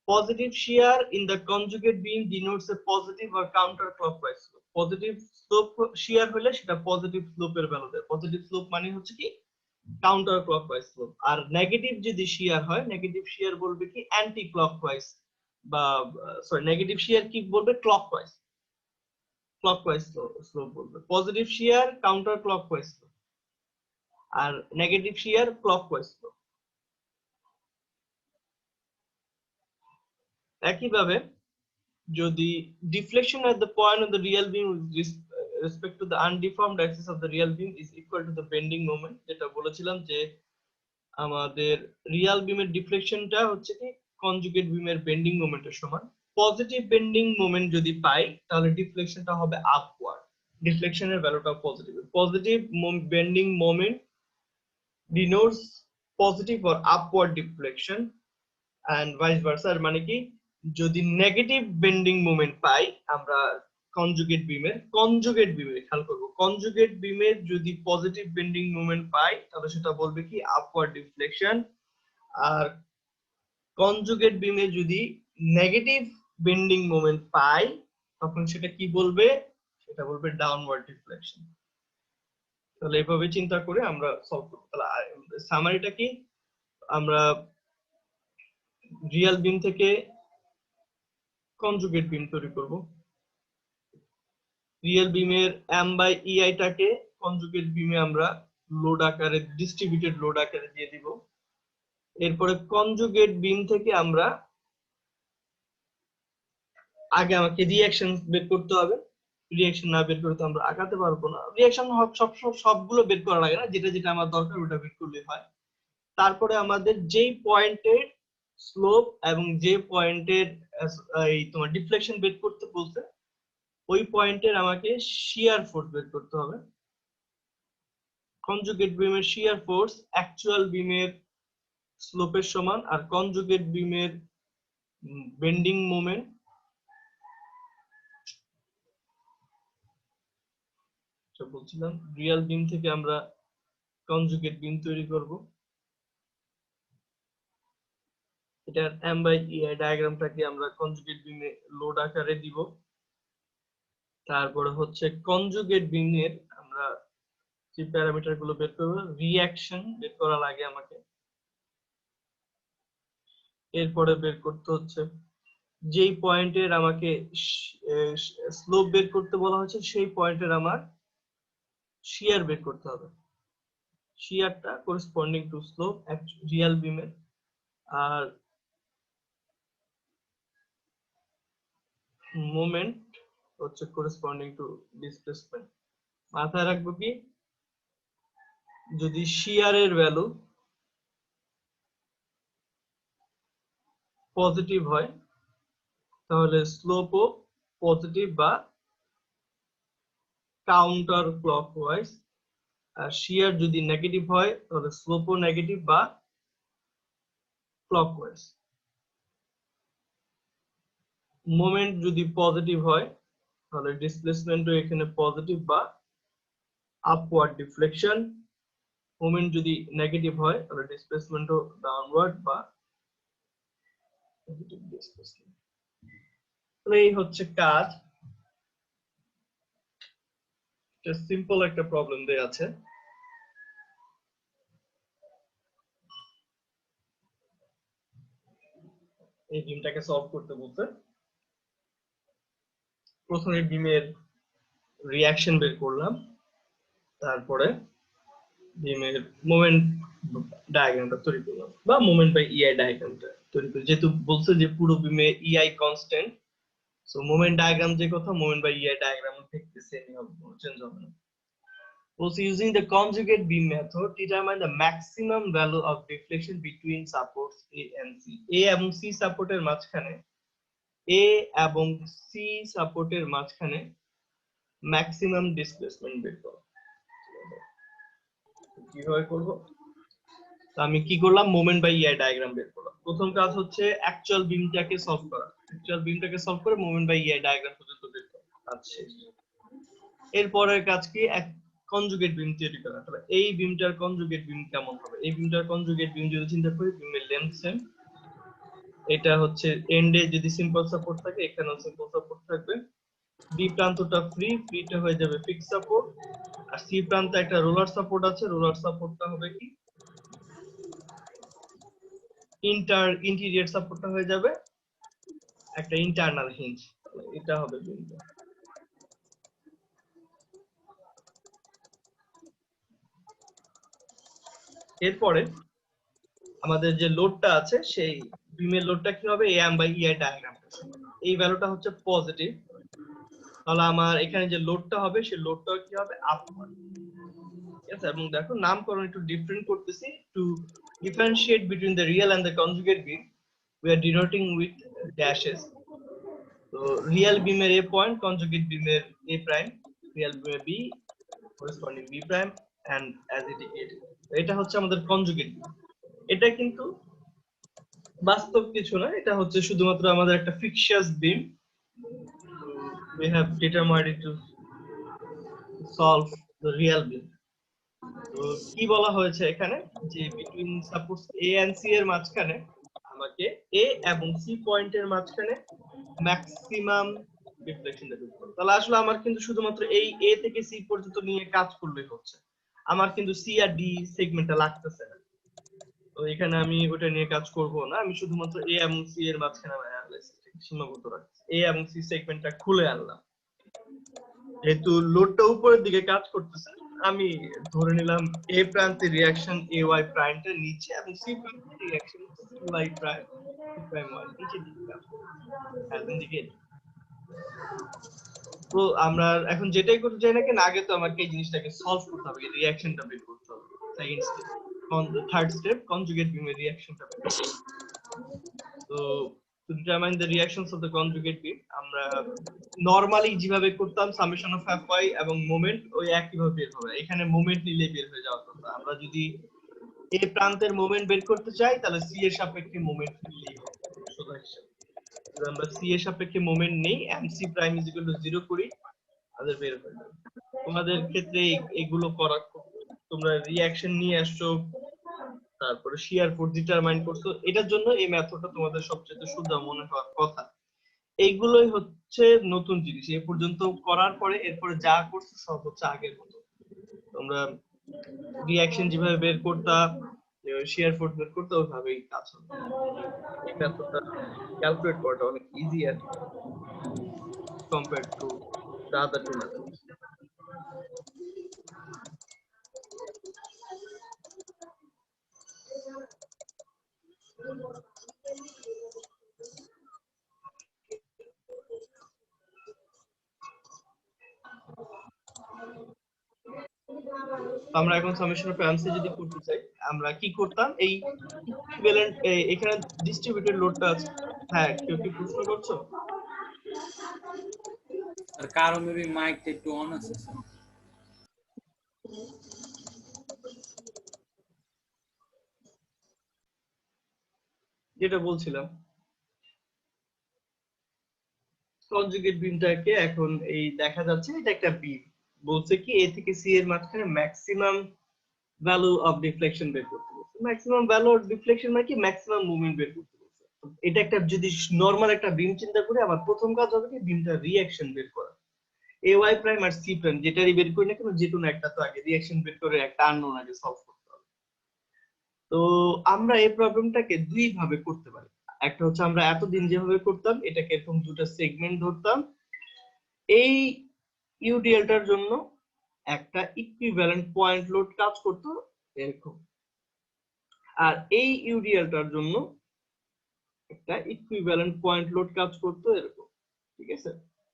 Positive shear in the conjugate beam denotes a positive or counterclockwise slope. Positive slope shear হলে সেটা পজিটিভ স্লোপের ভ্যালু দেয়। পজিটিভ স্লোপ মানে হচ্ছে কি কাউন্টার ক্লকওয়াইজ স্লোপ। আর নেগেটিভ যদি শিয়ার হয়, নেগেটিভ শিয়ার বলবে কি অ্যান্টি ক্লকওয়াইজ, বা সরি নেগেটিভ শিয়ার কি বলবে ক্লকওয়াইজ, ক্লকওয়াইজ স্লোপ বলবে। পজিটিভ শিয়ার কাউন্টার ক্লকওয়াইজ স্লোপ আর নেগেটিভ শিয়ার ক্লকওয়াইজ স্লোপ। একইভাবে যদি deflection at the point of the real beam with respect to the undeformed axis of the real beam is equal to the bending moment, যেটা বলেছিলাম যে আমাদের Real বিমের ডিফ্লেকশনটা হচ্ছে কি conjugate বিমের বেন্ডিং মোমেন্টের সমান। পজিটিভ বেন্ডিং মোমেন্ট যদি পাই তাহলে ডিফ্লেকশনটা হবে আপওয়ার্ড, ডিফ্লেকশনের ভ্যালুটা positive. Positive bending moment denotes positive or upward deflection and vice versa. মানে কি, যদি নেগেটিভ বেন্ডিং মোমেন্ট পাই আমরা কনজুগেট বিমের খেয়াল করব, কনজুগেট বিমের যদি পজিটিভ বেন্ডিং মোমেন্ট পাই তাহলে সেটা বলবে কি আপওয়ার্ড ডিফ্লেকশন, আর কনজুগেট বিমে যদি নেগেটিভ বেন্ডিং মোমেন্ট পাই তখন সেটা কি বলবে, সেটা বলবে ডাউনওয়ার্ড ডিফ্লেকশন। তাহলে এইভাবে চিন্তা করে আমরা সলভ করব। তাহলে সামারিটা কি, আমরা রিয়াল বিম থেকে কনজুগেট বিম তৈরি করব। রিয়েল বিমের এম বাই ইআই টাকে কনজুগেট বিমে আমরা লোড আকারে, ডিস্ট্রিবিউটেড লোড আকারে দিয়ে দিব। এরপরে কনজুগেট বিম থেকে আমরা আগে আমাকে রিঅ্যাকশন বের করতে হবে। রিঅ্যাকশন না বের করে তো আমরা আগাতে পারবো না। রিঅ্যাকশন সবগুলো বের করা লাগে না, যেটা যেটা আমার দরকার ওটা বের করলে হয়। তারপরে আমাদের যেই পয়েন্টের স্লোপ এবং যে পয়েন্টের এই তোমার ডিফ্লেকশন বের করতে বলতে ওই পয়েন্টের আমাকে শিয়ার ফোর্স বের করতে হবে। কনজুগেট বিমের শিয়ার ফোর্স অ্যাকচুয়াল বিমের স্লোপের সমান, আর কনজুগেট বিমের বেন্ডিং মোমেন্ট বলছিলাম রিয়াল বিম থেকে আমরা কনজুগেট বিম তৈরি করব। এটার এম বাই ইআই ডায়াগ্রামটাকে আমরা কনজুগেট বিমে লোড আকারে দিব। তারপরে হচ্ছে কনজুগেট বিমের আমরা যে প্যারামিটার গুলো বের করব, রিঅ্যাকশন বের করা লাগে আমাকে। এরপরে বের করতে হচ্ছে যেই পয়েন্টের আমাকে স্লোপ বের করতে বলা হয়েছে সেই পয়েন্টের আমার শিয়ার বের করতে হবে। শিয়ারটা করেসপন্ডিং টু স্লোপ রিয়াল বিমের, আর মোমেন্ট হচ্ছে করেসপন্ডিং টু ডিসপ্লেসমেন্ট। মাথায় রাখবো কি, যদি শিয়ারের ভ্যালু পজিটিভ হয় তাহলে স্লোপও পজিটিভ বা কাউন্টার ক্লকওয়াইজ, আর শিয়ার যদি নেগেটিভ হয় তাহলে স্লোপও নেগেটিভ বা ক্লকওয়াইজ। মোমেন্ট যদি পজিটিভ হয় তাহলে ডিসপ্লেসমেন্টও এখানে পজিটিভ বা আপওয়ার্ড ডিফ্লেকশন। মোমেন্ট যদি নেগেটিভ হয় তাহলে ডিসপ্লেসমেন্টও ডাউনওয়ার্ড বা পজিটিভ ডিসপ্লেসমেন্ট। তাহলে এই হচ্ছে কাজ। এটা সিম্পল একটা প্রবলেম দেয়া আছে। এই বিমটাকে সলভ করতে বলতে প্রথমে বিমের রিয়াকশন বের করলাম, তারপরে বিমের মোমেন্ট ডায়াগ্রামটা তৈরি করলাম বা মোমেন্ট বাই ইআই ডায়াগ্রামটা তৈরি করি, যেহেতু বলছে যে পুরো বিমে ইআই কনস্ট্যান্ট। সো মোমেন্ট ডায়াগ্রাম যে কথা, মোমেন্ট বাই ইআই ডায়াগ্রাম দেখতে সেমই হবে, কোনো চেঞ্জ হবে না। Also, using the conjugate beam method, determine the maximum value of deflection between supports A and C. A এবং C সাপোর্টের মাঝখানে, A এবং C সাপোর্টের মাঝখানে ম্যাক্সিমাম ডিসপ্লেসমেন্ট বের করো। কিভাবে করব? আমি কি করলাম, মোমেন্ট বাই ইআই ডায়াগ্রাম বের করলাম। প্রথম কাজ হচ্ছে অ্যাকচুয়াল বিমটাকে সলভ করা। অ্যাকচুয়াল বিমটাকে সলভ করে মোমেন্ট বাই ইআই ডায়াগ্রাম পর্যন্ত বের করা, কাজ শেষ। এরপরের কাজ কি, এক কনজুগেট বিম তৈরি করা। তাহলে এই বিমটার কনজুগেট বিম কেমন হবে? এই বিমটার কনজুগেট বিম যদি চিন্তা করি, বিমের লেন্থ সেম, এটা হচ্ছে এন্ডে যদি সিম্পল সাপোর্ট থাকে, এখানেও সিম্পল সাপোর্ট থাকবে। বি প্রান্তটা ফ্রি, ফ্রিটা হয়ে যাবে ফিক্স সাপোর্ট, আর সি প্রান্তে একটা রোলার সাপোর্ট আছে, রোলার সাপোর্টটা হবে কি ইন্টিরিয়র সাপোর্টটা হয়ে যাবে একটা ইন্টারনাল হিঞ্জ। এটা হবে বিমটা। এরপরে আমাদের যে লোডটা আছে, সেই বিমের লোডটা কি হবে, এম বাই ইআই ডায়াগ্রামটা। এই ভ্যালুটা হচ্ছে পজিটিভ, তাহলে আমার এখানে যে লোডটা হবে সেই লোডটা কি হবে, আপওয়ার্ড। ঠিক আছে, এবং দেখো নামকরণ একটু ডিফারেন্ট করতেছি to differentiate between the real and the conjugate beam, we are denoting with dashes. তো রিয়েল বিমের এ পয়েন্ট, কনজুগেট বিমের এ প্রাইম, রিয়েল বিমের B corresponding B prime, and as indicated. এটা হচ্ছে আমাদের কনজুগেট বিম। এটা কিন্তু বাস্তব কিছু না, এটা হচ্ছে শুধুমাত্র আমাদের একটা ফিক্সিয়াস বিম। We have determined it to solve the real beam. তো কি বলা হয়েছে এখানে, যে between suppose A and C এর মাঝখানে আমাকে এ এবং সি পয়েন্টের মাঝখানে ম্যাক্সিমাম ডিফ্লেকশন বের করতে। তাহলে আসলে আমার কিন্তু শুধুমাত্র এই এ থেকে সি পর্যন্ত নিয়ে কাজ করলেই হচ্ছে, আমার কিন্তু সি আর ডি সেগমেন্টটা লাগতেছে না। তো এখানে আমি ওটা নিয়ে কাজ করব না, আমি শুধুমাত্র এ এবং সি এর মাঝখানে সীমাবদ্ধ রাখছি, এ এবং সি সেগমেন্টটা খুলে আনলাম। যেহেতু লোডটা উপরের দিকে কাজ করতেছে, আমি ধরে নিলাম এ প্রান্তে রিঅ্যাকশন এ ওয়াই প্রাইমটা নিচে এবং সি প্রান্তে reaction C Y prime C prime Y নিচের দিকে কাজ করতেছে। তো আমরা এখন যেটাই করতে চাই না কেন, আগে তো আমাকে এই জিনিসটাকে সলভ করতে হবে, রিঅ্যাকশনটা বের করতে হবে। Second step, third step conjugate বিমের রিঅ্যাকশনটা বের করতে হবে। তো to determine the reactions of the conjugate beam, আমরা নরমালি যেভাবে করতাম সামেশন অফ fy এবং মোমেন্ট, ওই একই ভাবে বের হবে। এখানে মোমেন্ট নিলে বের হয়ে যাওয়ার কথা। আমরা যদি এই প্রান্তের মোমেন্ট বের করতে চাই, তাহলে সি এর সাপেক্ষে মোমেন্ট নিলেই হবে সোজা হিসাব। আমরা সি এর সাপেক্ষে মোমেন্ট নেই, mc prime is equal to 0 করি, আমাদের বের হয়ে যাবে। তোমাদের ক্ষেত্রে এগুলো করা, তোমরা রিঅ্যাকশন নিয়ে আসছো, তারপরে শিয়ার ফোর্স ডিটারমাইন করছো, এটার জন্য এই মেথডটা তোমাদের সবচেয়ে সোজা মনে হওয়ার কথা। এইগুলোই হচ্ছে নতুন জিনিস এ পর্যন্ত করার পরে, এরপরে যা করছো সব হচ্ছে আগের মতো। তোমরা রিঅ্যাকশন যেভাবে বের করতা, শিয়ার ফোর্স বের করতে, ওইভাবেই কাজ হবে। এই মেথডটা ক্যালকুলেট করাটা অনেক easier compare to the other two methods. আমরা এখন সামেশন অফ এমসি যদি করতে চাই, আমরা কি করতাম, এই ইকুইভ্যালেন্ট এখানে ডিস্ট্রিবিউটেড লোডটা আছে। হ্যাঁ, কেউ কি প্রশ্ন করছো? আর কারো মেবি মাইকটা একটু অন আছে স্যার। যেটা বলছিলাম, তো কনজুগেট বিমটাকে এখন এই দেখা যাচ্ছে এটা একটা বিম, বলছে কি এ থেকে সি এর মাঝখানে ম্যাক্সিমাম ভ্যালু অফ ডিফ্লেকশন বের করতে বলছে। ম্যাক্সিমাম ভ্যালু অফ ডিফ্লেকশন মানে কি ম্যাক্সিমাম মুভমেন্ট বের করতে বলছে। এটা একটা যদি নরমাল একটা বিম চিন্তা করি, আমার প্রথম কাজ হবে কি বিমটা রিঅ্যাকশন বের করা। A Y prime R C prime যেটারই বের করি না কেন, যে কোনো একটা তো আগে রিঅ্যাকশন বের করে একটা আননোন আগে সলভ করতে হবে। তো আমরা এই প্রবলেমটাকে দুই ভাবে করতে পারি। একটা হচ্ছে আমরা এতদিন যেভাবে করতাম, এটাকে এরকম দুটো সেগমেন্ট ধরতাম, এই ইউডিএলটার জন্য একটা ইকুইভ্যালেন্ট পয়েন্ট লোড কাজ করতো এরকম, আর এই ইউডিএলটার জন্য একটা ইকুইভ্যালেন্ট পয়েন্ট লোড কাজ করতো এরকম। ঠিক আছে,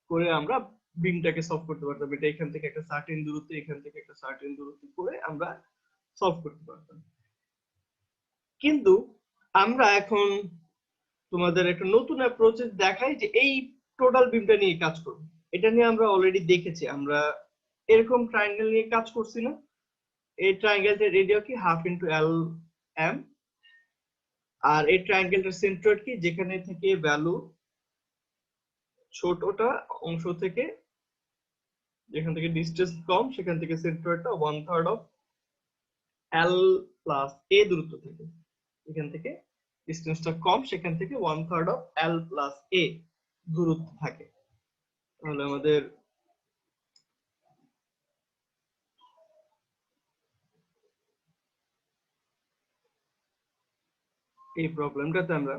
করে আমরা বিমটাকে সলভ করতে পারতাম। এটা এখান থেকে একটা সার্টেন দূরত্ব, এখান থেকে একটা সার্টেন দূরত্ব করে আমরা সলভ করতে পারতাম। কিন্তু আমরা এখন তোমাদের একটা নতুন অ্যাপ্রোচ দেখাই যে এই টোটাল বিমটা নিয়ে কাজ করব। এটা নিয়ে আমরা অলরেডি দেখেছি, আমরা এরকম ট্রায়াঙ্গেল নিয়ে কাজ করছি না? এই ট্রায়াঙ্গেলটার রেডিও কি হাফ ইন্টু এল এম, আর এই ট্রায়াঙ্গেলটার সেন্ট্রয়েড কি যেখানে থেকে ভ্যালু ছোটটা অংশ থেকে, যেখান থেকে ডিসটেন্স কম সেখান থেকে সেন্ট্রয়েডটা 1/3 অফ এল প্লাস এ দূরত্ব থেকে, এখান থেকে ডিসটেন্সটা কম সেখান থেকে 1/3 অফ এল প্লাস এ দূরত্ব থাকে। তাহলে আমাদের এই প্রবলেমটাতে আমরা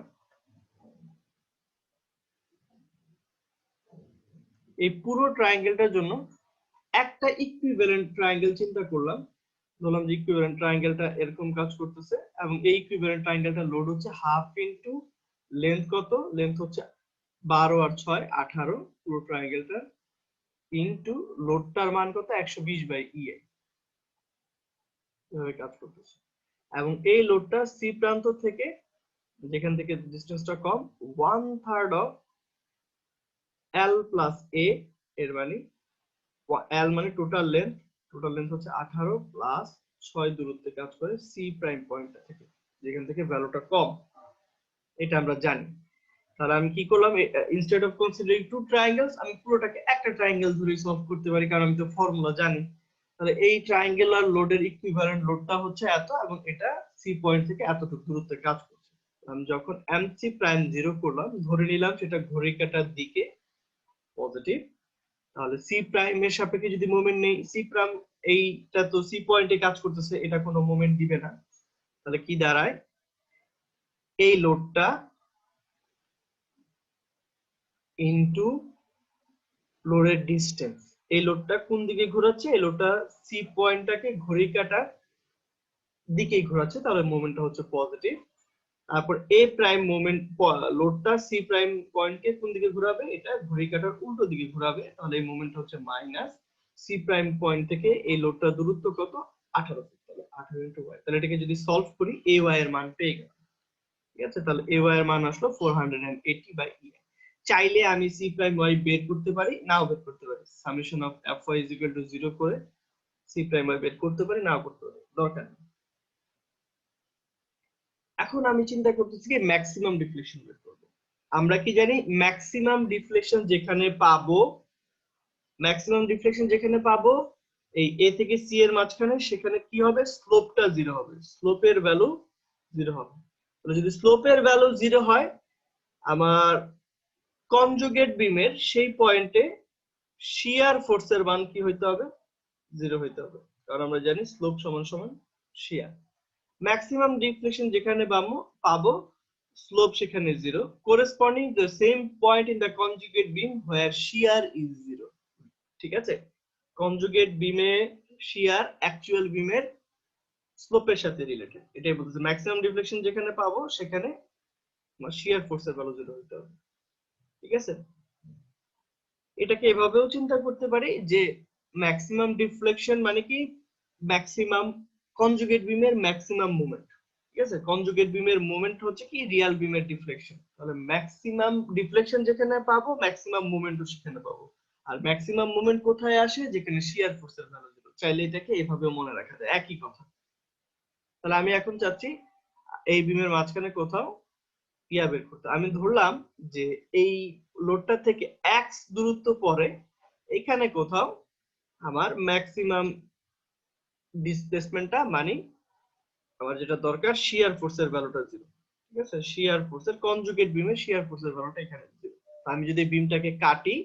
এই পুরো ট্রায়াঙ্গেলটার জন্য একটা ইকুইভ্যালেন্ট ট্রায়াঙ্গেল চিন্তা করলাম। ধরলাম যে ইকুইভ্যালেন্ট ট্রায়াঙ্গেলটা এরকম কাজ করতেছে এবং এই ইকুইভ্যালেন্ট ট্রায়াঙ্গেলটা লোড হচ্ছে হাফ ইনটু লেন্থ, কত লেন্থ হচ্ছে 12 আর 6 18 পুরো ট্রায়াঙ্গেলটা, ইনটু লোডটার মান কত 120/EI এভাবে কাজ করতেছে। এবং এই লোডটা সি প্রান্ত থেকে, যেখান থেকে ডিসটেন্সটা কম, 1/3 অফ এল প্লাস এ, এর মানে এল মানে টোটাল লেন্থ হচ্ছে 18 প্লাস 6 দূরত্বে কাজ করে সি প্রাইম পয়েন্টটা থেকে, যেখান থেকে ভ্যালুটা কম, এটা আমরা জানি। তাহলে আমি কি করলাম, instead of considering two triangles আমি পুরোটাকে একটা ট্রায়াঙ্গেল ধরে সলভ করতে পারি, কারণ আমি তো ফর্মুলা জানি। তাহলে এই ট্রায়াঙ্গুলার লোডের ইকুইভ্যালেন্ট লোডটা হচ্ছে এত, এবং এটা সি পয়েন্ট থেকে এতটুকু দূরত্বে কাজ করছে। আমি যখন এমসি প্রাইম 0 করলাম, ধরে নিলাম সেটা ঘড়ি কাঁটার দিকে পজিটিভ, তাহলে সি প্রাইম এর সাপেক্ষে যদি মোমেন্ট নেই, সি প্রাইম এইটা তো সি পয়েন্টে কাজ করতেছে, এটা কোনো মোমেন্ট দিবে না। তাহলে কি দাঁড়ায়, এই লোডটা ইনটু লোডের ডিসটেন্স। এই লোডটা কোন দিকে ঘোরাচ্ছে, এই লোডটা সি পয়েন্টটাকে ঘড়ি কাঁটার দিকেই ঘোরাচ্ছে, তাহলে মোমেন্টটা হচ্ছে পজিটিভ। তারপর এ প্রাইম মোমেন্ট, লোডটা সি প্রাইম পয়েন্টকে কোন দিকে ঘোরাবে, এটা ঘড়ি কাঁটার উল্টো দিকে ঘোরাবে, তাহলে এই মোমেন্ট হচ্ছে মাইনাস। সি প্রাইম পয়েন্ট থেকে এই লোডটার দূরত্ব কত 18 ফিট, তাহলে 18 ইনটু ওয়াই। তাহলে এটাকে যদি সলভ করি এ ওয়াই এর মান পেয়ে গেলাম। ঠিক আছে, তাহলে এ ওয়াই এর মান আসলো 480/EI। চাইলে আমি সি প্রাইম ওয়াই বের করতে পারি, নাও বের করতে পারি, summation of F Y is equal to 0 করে সি প্রাইম ওয়াই বের করতে পারি, নাও করতে পারি, দরকার নেই। এখন আমি চিন্তা করতেছি কি ম্যাক্সিমাম ডিফ্লেকশন বের করব। আমরা কি জানি ম্যাক্সিমাম ডিফ্লেকশন যেখানে পাবো এই এ থেকে সি এর মাঝখানে, সেখানে কি হবে, স্লোপটা 0 হবে, স্লোপের ভ্যালু 0 হবে। তাহলে যদি স্লোপের ভ্যালু 0 হয়, আমার কনজুগেট বিমের সেই পয়েন্টে শিয়ার ফোর্সের মান কি হইতে হবে, 0 হইতে হবে, কারণ আমরা জানি স্লোপ সমান সমান শিয়ার। ম্যাক্সিমাম ডিফ্লেকশন যেখানে পাবো স্লোপ সেখানে 0, corresponding the same point in the conjugate beam where shear is 0। ঠিক আছে, কনজুগেট বিমে শিয়ার অ্যাকচুয়াল বিমের স্লোপের সাথে রিলেটেড, এটাই বলতেছে ম্যাক্সিমাম ডিফ্লেকশন যেখানে পাবো সেখানে শিয়ার ফোর্সের ভ্যালু 0 হতে হবে। ঠিক আছে, এটাকে এভাবেও চিন্তা করতে পারি যে ম্যাক্সিমাম ডিফ্লেকশন মানে কি ম্যাক্সিমাম কনজুগেট বিমের ম্যাক্সিমাম মোমেন্ট। ঠিক আছে, কনজুগেট বিমের মোমেন্ট হচ্ছে কি রিয়াল বিমের ডিফ্লেকশন, তাহলে ম্যাক্সিমাম ডিফ্লেকশন যেখানে পাবো ম্যাক্সিমাম মোমেন্টও সেখানে পাবো। আর ম্যাক্সিমাম মোমেন্ট কোথায় আসে, যেখানে শিয়ার ফোর্সের ভ্যালু 0। চাইলে এটাকে এভাবেও মনে রাখা যায়, একই কথা। তাহলে আমি এখন চাচ্ছি এই বিমের মাঝখানে কোথাও ইয়া বের করতে। আমি ধরলাম যে এই লোডটা থেকে x দূরত্ব পরে এখানে কোথাও আমার ম্যাক্সিমাম ডিসপ্লেসমেন্টটা মানে আমার যেটা দরকার শিয়ার ফোর্সের ভ্যালুটা 0। ঠিক আছে, শিয়ার ফোর্সের কনজুগেট বিমে শিয়ার ফোর্সের ভ্যালুটা এখানে 0। আমি যদি বিমটাকে কাটি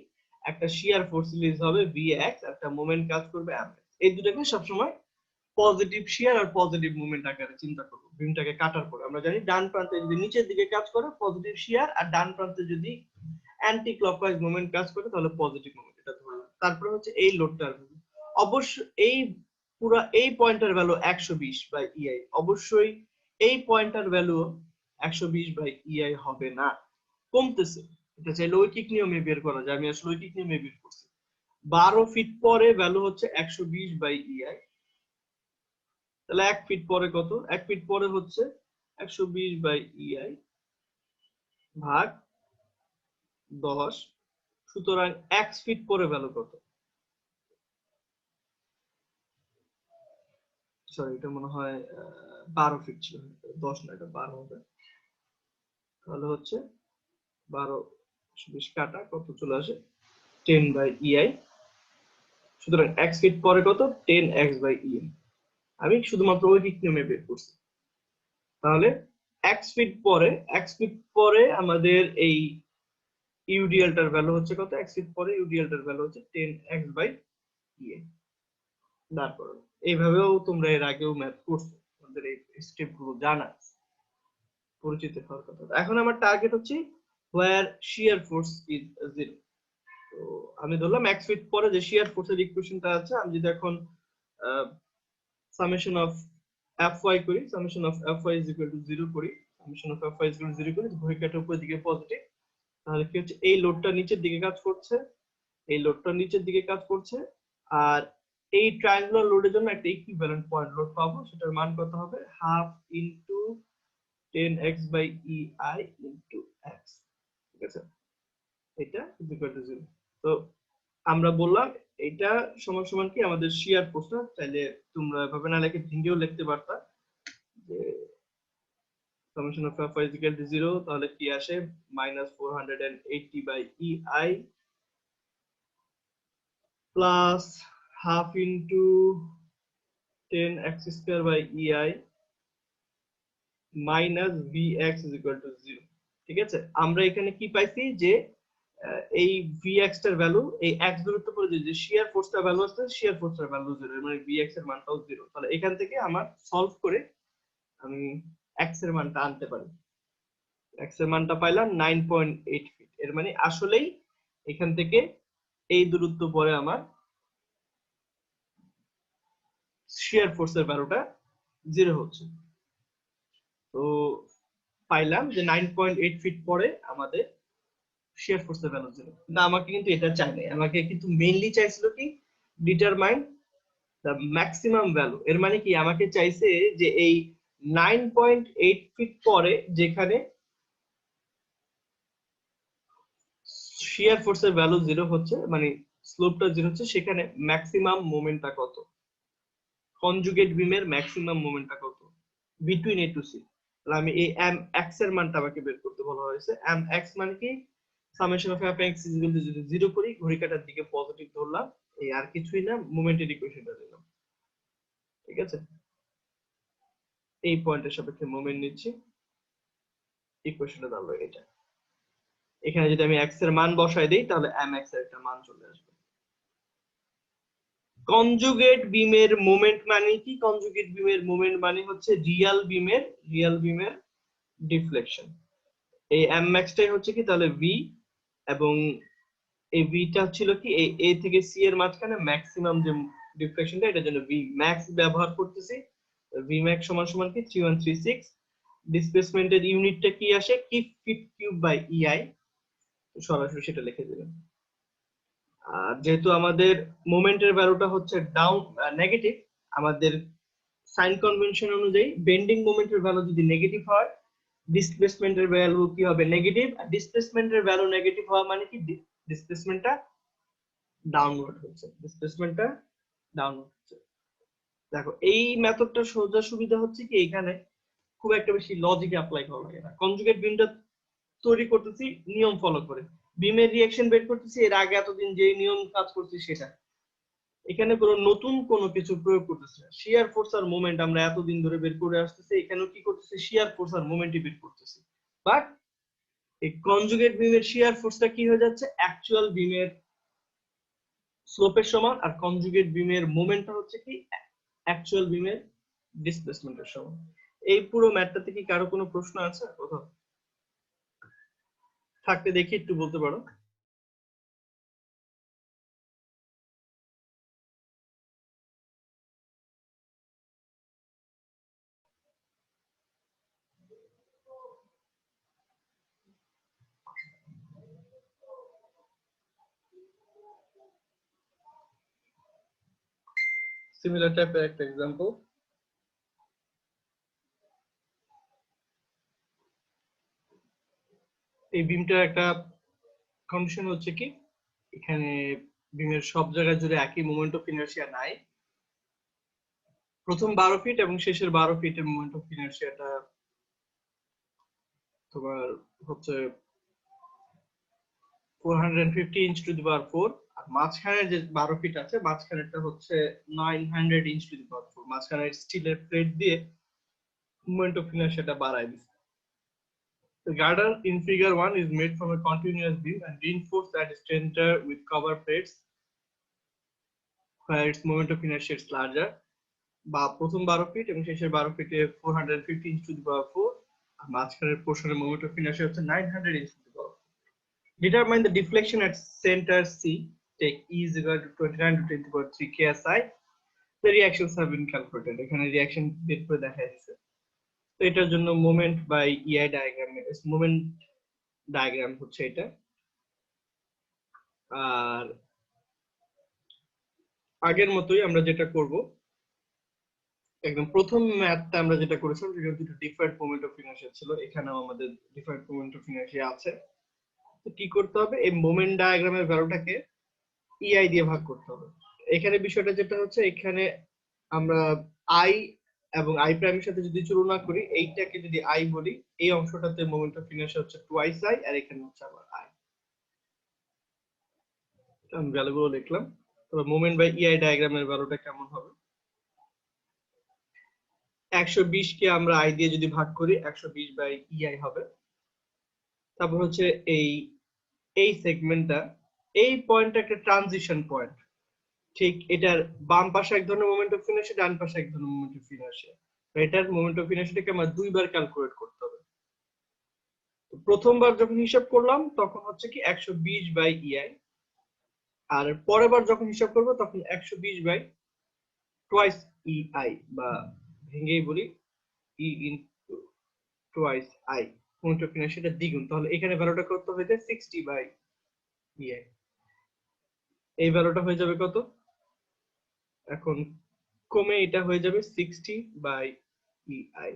একটা শিয়ার ফোর্স রিলিজ হবে Vx, একটা মোমেন্ট কাজ করবে Mx। এই দুটোকে সবসময় পজিটিভ শিয়ার আর পজিটিভ মুভমেন্ট আকারে চিন্তা করব। বিমটাকে কাটার পর আমরা জানি ডান প্রান্তে যদি নিচের দিকে কাজ করে পজিটিভ শিয়ার, আর ডান প্রান্তে যদি অ্যান্টি ক্লকওয়াইজ মুভমেন্ট কাজ করে তাহলে পজিটিভ মুভমেন্ট, এটা ধরলাম। তারপরে হচ্ছে এই লোডটার অবশ্য এই পুরো এই পয়েন্টার ভ্যালু 120 বাই ইআই, অবশ্যই এই পয়েন্টার ভ্যালু 120 বাই ইআই হবে না, কমতেছে। এটা চাইলে ঐকিক নিয়মে বের করা যায়, আমি আসলে ঐকিক নিয়মে বের করছি। 12 ফিট পরে ভ্যালু হচ্ছে 120 বাই ইআই, তাহলে 1 ফিট পরে কত? 1 ফিট পরে হচ্ছে 120 বাই ইআই ভাগ 10। সুতরাং x ফিট পরে ভ্যালু কত? সরি, এটা মনে হয় 12 ফিট ছিল, 10 না, এটা 12 হবে। তাহলে হচ্ছে 12 20 কাটা কত চলে আসে 10 বাই ইআই। সুতরাং x ফিট পরে কত? 10x বাই ইআই। আমি শুধুমাত্র ঐকিক নিয়মে বের করছি। তাহলে x ফিট পরে আমাদের এই ইউডিএলটার ভ্যালু হচ্ছে কত? x ফিট পরে ইউডিএলটার ভ্যালু হচ্ছে 10x বাই ইআই। তারপর এইভাবেও তোমরা এর আগেও ম্যাথ করছো, তোমাদের এই স্টেপ গুলো জানা পরিচিত হওয়ার কথা। এখন আমার টার্গেট হচ্ছে where shear force is 0। তো আমি ধরলাম x ফিট পরে যে শিয়ার ফোর্সের ইকুয়েশনটা আছে, আমি যদি এখন সামেশন অফ fy করি, summation of fy is equal to 0 করি, summation of fy is equal to 0 করি, ঘড়িকাটার উপর দিকে পজিটিভ, তাহলে কি হচ্ছে এই লোডটা নিচের দিকে কাজ করছে, এই লোডটা নিচের দিকে কাজ করছে, আর এই ট্রায়াঙ্গুলার লোডের জন্য একটা ইকুইভ্যালেন্ট পয়েন্ট লোড পাবো, সেটার মান কত হবে? Half into 10x by EI into x। ঠিক আছে, এটা ইজ ইকুয়াল টু 0। তো আমরা বললাম এটা সমান সমান কি আমাদের শিয়ার ফোর্সটা, চাইলে তোমরা এভাবে না লিখে ভেঙেও লিখতে পারতা যে summation of fy is equal to 0, তাহলে কি আসে? -480 by EI plus half into 10x square by EI minus Vx is equal to 0। ঠিক আছে, আমরা এখানে কি পাইছি যে এই Vx টার ভ্যালু এই x দূরত্ব পরে যে শিয়ার ফোর্সটার ভ্যালু আছে, শিয়ার ফোর্সটার ভ্যালু 0, মানে Vx এর মানটাও 0। তাহলে এখান থেকে আমার সলভ করে আমি x এর মানটা আনতে পারি। x এর মানটা পাইলাম 9.8 ফিট। এর মানে আসলেই এখান থেকে এই দূরত্ব পরে আমার শিয়ার ফোর্সের ভ্যালুটা 0 হচ্ছে। তো পাইলাম যে 9.8 ফিট পরে আমাদের শিয়ার ফোর্সের ভ্যালু 0। না, আমাকে কিন্তু এটা চাই নাই, আমাকে কিন্তু মেইনলি চাইছিল কি ডিটারমাইন দ্য ম্যাক্সিমাম ভ্যালু। এর মানে কি আমাকে চাইছে যে এই 9.8 ফিট পরে যেখানে শিয়ার ফোর্সের ভ্যালু 0 হচ্ছে, মানে স্লোপটা 0 হচ্ছে, সেখানে ম্যাক্সিমাম মোমেন্টটা কত, কনজুগেট বিমের ম্যাক্সিমাম মোমেন্টটা কত বিটুইন এ টু সি। তাহলে আমি এই এম এক্স এর মানটা আমাকে বের করতে বলা হয়েছে। এম এক্স মানে কি summation of F x is equal two যদি 0 করি, ঘড়ি কাঁটার দিকে পজিটিভ ধরলাম, এই আর কিছুই না, মোমেন্টের ইকুয়েশনটা দিলাম। ঠিক আছে, এই পয়েন্টের সাপেক্ষে মোমেন্ট নিচ্ছি, ইকুয়েশনটা দাঁড়ালো এটা। এখানে যদি আমি এক্স এর মান বসাই দেই তাহলে এম এক্স এর একটা মান চলে আসবে। কনজুগেট বিমের মোমেন্ট মানে কি? কনজুগেট বিমের মোমেন্ট মানে হচ্ছে রিয়াল বিমের ডিফ্লেকশন। এই এম ম্যাক্সটাই হচ্ছে কি তাহলে ভি, এবং এই ভিটা ছিল কি এই এ থেকে সি এর মাঝখানে ম্যাক্সিমাম যে ডিফ্লেকশনটা, এটার জন্য ভি ম্যাক্স ব্যবহার করতেছি। ভি ম্যাক্স সমান সমান কি 3136। ডিসপ্লেসমেন্টের ইউনিটটা কি আসে? কি ফিট কিউব বাই ইআই, সরাসরি সেটা লিখে দিলাম। আর যেহেতু আমাদের মোমেন্টের ভ্যালুটা হচ্ছে ডাউন নেগেটিভ, আমাদের সাইন কনভেনশন অনুযায়ী বেন্ডিং মোমেন্টের ভ্যালু যদি নেগেটিভ হয়, ডিসপ্লেসমেন্টের ভ্যালু কি হবে? নেগেটিভ। আর ডিসপ্লেসমেন্টের ভ্যালু নেগেটিভ হওয়া মানে কি ডিসপ্লেসমেন্টটা ডাউনওয়ার্ড হচ্ছে, ডিসপ্লেসমেন্টটা ডাউনওয়ার্ড হচ্ছে। দেখো এই মেথডটা সোজা সুবিধা হচ্ছে কি এখানে খুব একটা বেশি লজিক অ্যাপ্লাই করা লাগে না। কনজুগেট বিমটা তৈরি করতেছি নিয়ম ফলো করে, বিমের রিঅ্যাকশন বের করতেছি, এর আগে এতদিন যে নিয়ম কাজ করছি সেটা। এখানে কোনো নতুন কোনো কিছু প্রয়োগ করতেছি না। শিয়ার ফোর্স আর মোমেন্ট আমরা এতদিন ধরে বের করে আসতেছি, এখানেও কি করতেছি, শিয়ার ফোর্স আর মোমেন্টই বের করতেছি। বাট এই কনজুগেট বিমের শিয়ার ফোর্সটা কি হয়ে যাচ্ছে, অ্যাকচুয়াল বিমের স্লোপের সমান, আর কনজুগেট বিমের মোমেন্টটা হচ্ছে কি অ্যাকচুয়াল বিমের ডিসপ্লেসমেন্টের সমান। এই পুরো ম্যাথটাতে কি কারো কোনো প্রশ্ন আছে কোথাও? থাকতে দেখি একটু বলতে পারো। সিমিলার টাইপের একটা এক্সাম্পল। এই বিমটার একটা কন্ডিশন হচ্ছে কি, এখানে বিমের সব জায়গায় জুড়ে একই মোমেন্ট অফ ইনার্শিয়া নাই। প্রথম 12 ফিট এবং শেষের 12 ফিটের মোমেন্ট অফ ইনার্শিয়াটা তোমার হচ্ছে 450 ইঞ্চ টু দি পাওয়ার 4, আর মাঝখানে যে 12 ফিট আছে মাঝখানেরটা হচ্ছে 900 ইঞ্চ টু দি পাওয়ার 4। মাঝখানে স্টিলের প্লেট দিয়ে মোমেন্ট অফ ইনার্শিয়াটা বাড়ায় দিচ্ছে। The girder in figure 1 is made from a continuous beam and reinforced at its center with cover plates where its moment of inertia is larger. বা প্রথম 12 fit এবং শেষের 12 ফিটে 450 ইঞ্চ টু দি পাওয়ার 4, আর মাঝখানের পোর্শনের moment of inertia হচ্ছে 900 inch to the power 4। Determine the deflection at center C. Take E is equal to 29 to 10 to the power 3 KSI. The reactions have been calculated. এখানে রিঅ্যাকশন বের করে দেখা যাচ্ছে। তো এটার জন্য moment by EI diagram, moment diagram হচ্ছে এটা। আর আগের মতোই আমরা যেটা করব, একদম প্রথম ম্যাথটা আমরা যেটা করেছিলাম সেটা দুটো ডিফারেন্ট মোমেন্ট অফ ইনার্শিয়া ছিল, এখানেও আমাদের ডিফারেন্ট মোমেন্ট অফ ইনার্শিয়া আছে। তো কি করতে হবে, এই মোমেন্ট ডায়াগ্রামের ভ্যালুটাকে ইআই দিয়ে ভাগ করতে হবে। এখানে বিষয়টা যেটা হচ্ছে, এখানে আমরা আই এবং আই প্রাইমের সাথে যদি তুলনা করি, এইটাকে যদি আই বলি, এই অংশটাতে মোমেন্ট অফ ইনার্শিয়া হচ্ছে টুয়াইস আই, আর এখানে হচ্ছে আবার আই। আমি ভ্যালুগুলো লিখলাম। তবে মোমেন্ট বাই ইআই ডায়াগ্রামের ভ্যালুটা কেমন হবে, 120 কে আমরা আই দিয়ে যদি ভাগ করি 120 বাই ইআই হবে। তারপর হচ্ছে এই সেগমেন্টটা, এই পয়েন্টটা একটা ট্রানজিশন পয়েন্ট। ঠিক এটার বাম পাশে এক ধরনের মোমেন্ট অফ ইনার্শিয়া, ডান পাশে এক ধরনের মোমেন্ট অফ ইনার্শিয়া। এটার মোমেন্ট অফ ইনার্শিয়াটাকে আমরা দুইবার ক্যালকুলেট করতে হবে। প্রথমবার যখন হিসাব করলাম তখন হচ্ছে কি 120 বাই ইআই, আর পরের বার যখন হিসাব করব তখন 120 বাই টুয়াইস ইআই, বা ভেঙেই বলি E into twice I, moment of ইনার্শিয়াটা দ্বিগুণ। তাহলে এখানে ভ্যালুটা কত হয়েছে, 60 বাই ইআই। এই ভ্যালুটা হয়ে যাবে কত, এখন কমে এটা হয়ে যাবে 60 বাই ইআই।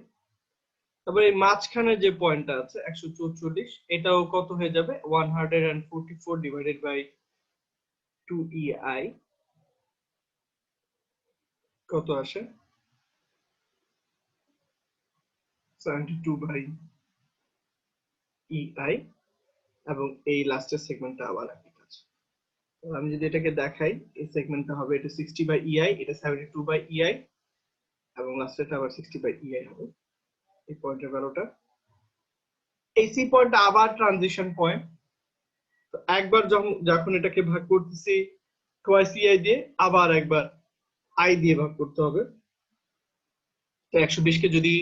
তারপরে এই মাঝখানে যে পয়েন্টটা আছে 144, এটাও কত হয়ে যাবে, 144 ডিভাইডেড বাই 2EI, কত আসে, 72 বাই EI। এবং এই লাস্টের সেগমেন্টটা আবার একই কাজ। আমি যদি এটাকে দেখাই, এই সেগমেন্টটা হবে এটা 60 বাই EI, এটা 72 বাই EI, এবং লাস্টেরটা আবার 60 বাই EI হবে। এই পয়েন্টের ভ্যালুটা, এই সি পয়েন্টটা আবার ট্রানজিশন পয়েন্ট। তো একবার যখন এটাকে ভাগ করতেছি টুয়াইস ইআই দিয়ে, আবার একবার আই দিয়ে ভাগ করতে হবে। তো 120 কে যদি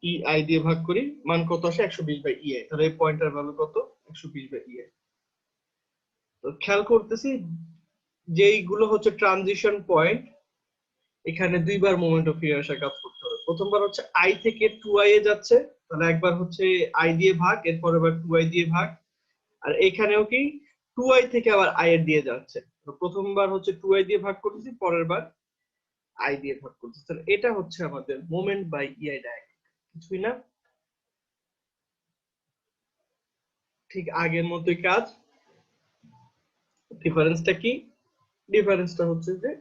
ইআই দিয়ে ভাগ করি, মান কত আসে, 120 বাই ইআই। তাহলে এই পয়েন্টের ভ্যালু কত, 120 বাই ইআই। তো খেয়াল করতেছি যেইগুলো হচ্ছে ট্রানজিশন পয়েন্ট, এখানে দুইবার মোমেন্ট অফ ইনার্শিয়া কাজ করতে হবে। প্রথমবার হচ্ছে আই থেকে 2i এ যাচ্ছে, তাহলে একবার হচ্ছে আই দিয়ে ভাগ, এরপর আবার 2i দিয়ে ভাগ। আর এখানেও কি 2i থেকে আবার i এর দিয়ে যাচ্ছে। তো প্রথমবার হচ্ছে 2i দিয়ে ভাগ করতেছি, পরের বার i দিয়ে ভাগ করতেছি। তাহলে এটা হচ্ছে আমাদের মোমেন্ট বাই ইআই ডায়াগ্রাম, কিছুই না, ঠিক আগের মতোই কাজ। ডিফারেন্সটা কি, ডিফারেন্সটা হচ্ছে যে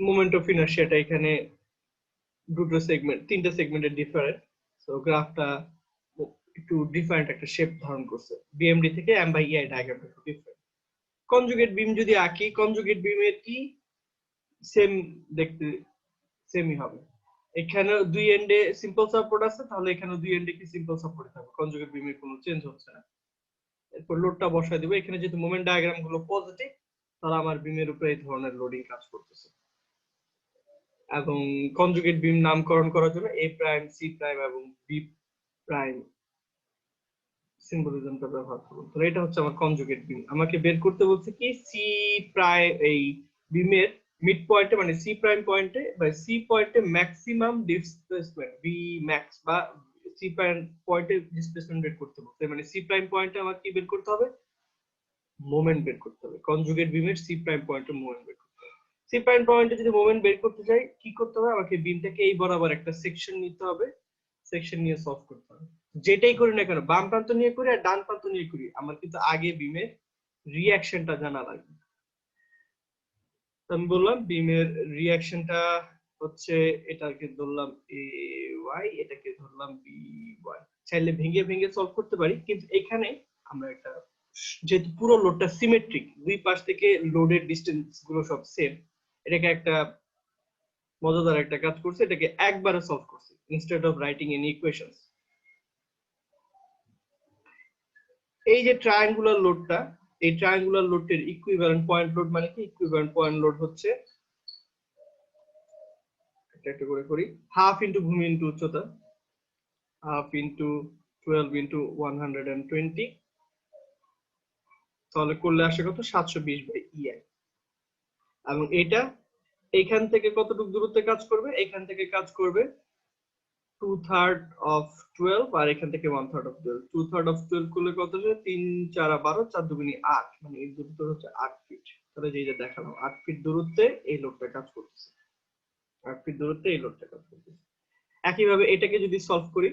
মোমেন্ট অফ ইনার্শিয়াটা এখানে দুটো সেগমেন্ট, তিনটা সেগমেন্টের ডিফারেন্ট। সো গ্রাফটা একটু ডিফারেন্ট একটা শেপ ধারণ করছে। বিএমডি থেকে এম বাই ইআই ডায়াগ্রামটা একটু ডিফারেন্ট। কনজুগেট বিম যদি আঁকি, কনজুগেট বিমের কি সেম দেখতে, সেমই হবে। এখানে দুই এন্ডে সিম্পল সাপোর্ট আছে, তাহলে এখানে দুই এন্ডে কি সিম্পল সাপোর্ট থাকবে, কনজুগেট বিমের কোনো চেঞ্জ হচ্ছে না। এরপর লোডটা বসায় দিব। এখানে যেহেতু মোমেন্ট ডায়াগ্রাম গুলো পজিটিভ, তাহলে আমার বিমের উপরে এই ধরনের লোডিং কাজ করতেছে। এবং কনজুগেট বিম নামকরণ করার জন্য এ প্রাইম, সি প্রাইম এবং বি প্রাইম সিম্বলিজমটা ব্যবহার করব। তাহলে এটা হচ্ছে আমার কনজুগেট বিম। আমাকে বের করতে বলছে কি সি প্রাইম, এই বিমের মিড পয়েন্টে মানে সি প্রাইম পয়েন্টে বা সি পয়েন্টে ম্যাক্সিমাম ডিসপ্লেসমেন্ট বি ম্যাক্স বা সি প্রাইম পয়েন্টে ডিসপ্লেসমেন্ট বের করতে বলছে। মানে সি প্রাইম পয়েন্টে আমার কি বের করতে হবে, মোমেন্ট বের করতে হবে। কনজুগেট বিমের সি প্রাইম পয়েন্টে মোমেন্ট বের করতে হবে। সি প্রাইম পয়েন্টে যদি মোমেন্ট বের করতে চাই কি করতে হবে, আমাকে বিমটাকে এই বরাবর একটা সেকশন নিতে হবে, সেকশন নিয়ে সলভ করতে হবে। যেটাই করি না কেন, বাম প্রান্ত নিয়ে করি আর ডান প্রান্ত নিয়ে করি, আমার কিন্তু আগে বিমের রিঅ্যাকশনটা জানা লাগবে। আমি বললাম বিমের রিঅ্যাকশনটা হচ্ছে, এটাকে ধরলাম এ ওয়াই, এটাকে ধরলাম বি ওয়াই। চাইলে ভেঙে ভেঙে সলভ করতে পারি, কিন্তু এখানে আমরা একটা, যেহেতু পুরো লোডটা সিমেট্রিক, দুই পাশ থেকে লোডের ডিসটেন্স গুলো সব সেম, এটাকে একটা মজাদার একটা কাজ করছে, এটাকে একবারে সলভ করছে instead of writing any equations. এই যে ট্রায়াঙ্গুলার লোডটা, এই ট্রায়াঙ্গুলার লোডের ইকুইভ্যালেন্ট পয়েন্ট লোড মানে কি, ইকুইভ্যালেন্ট পয়েন্ট লোড হচ্ছে, একটা একটা করে করি, হাফ ইনটু ভূমি ইনটু উচ্চতা, হাফ ইনটু 12 ইনটু 120, তাহলে করলে আসে কত, 720 বাই ইআই। এবং এটা এইখান থেকে কতটুকু দূরত্বে কাজ করবে, এখান থেকে কাজ করবে 2/3 অফ 12 আর এখান থেকে 1/3 অফ 12। 2/3 অফ 12 করলে কত হবে, 3 4 12, 4 দুগুণী 8, মানে এই দূরত্ব হচ্ছে 8 ফিট। তাহলে যে দেখালাম 8 ফিট দূরত্বে এই লোডটা কাজ করতেছে, 8 ফিট দূরত্বে এই লোডটা কাজ করতেছে। একইভাবে এটাকে যদি সলভ করি,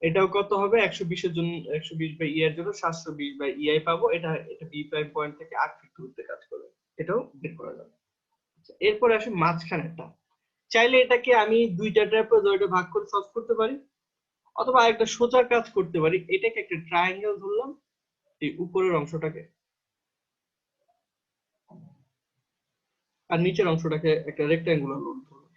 এটাও কত হবে, 120 এর জন্য 120 বাই ই এর জন্য 720 বাই ইআই পাবো। এটা বি প্রাইম পয়েন্ট থেকে 8 ফিট দূরত্বে কাজ করবে, এটাও বের করা যাবে। এরপরে আসে মাঝখানেরটা। চাইলে এটাকে আমি দুইটা ট্রাপেজয়েডে ভাগ করে সলভ করতে পারি, অথবা একটা সোজা কাজ করতে পারি। এটাকে একটা ট্রায়াঙ্গেল ধরলাম, এই উপরের অংশটাকে, আর নিচের অংশটাকে একটা রেক্ট্যাঙ্গুলার লোড ধরলাম।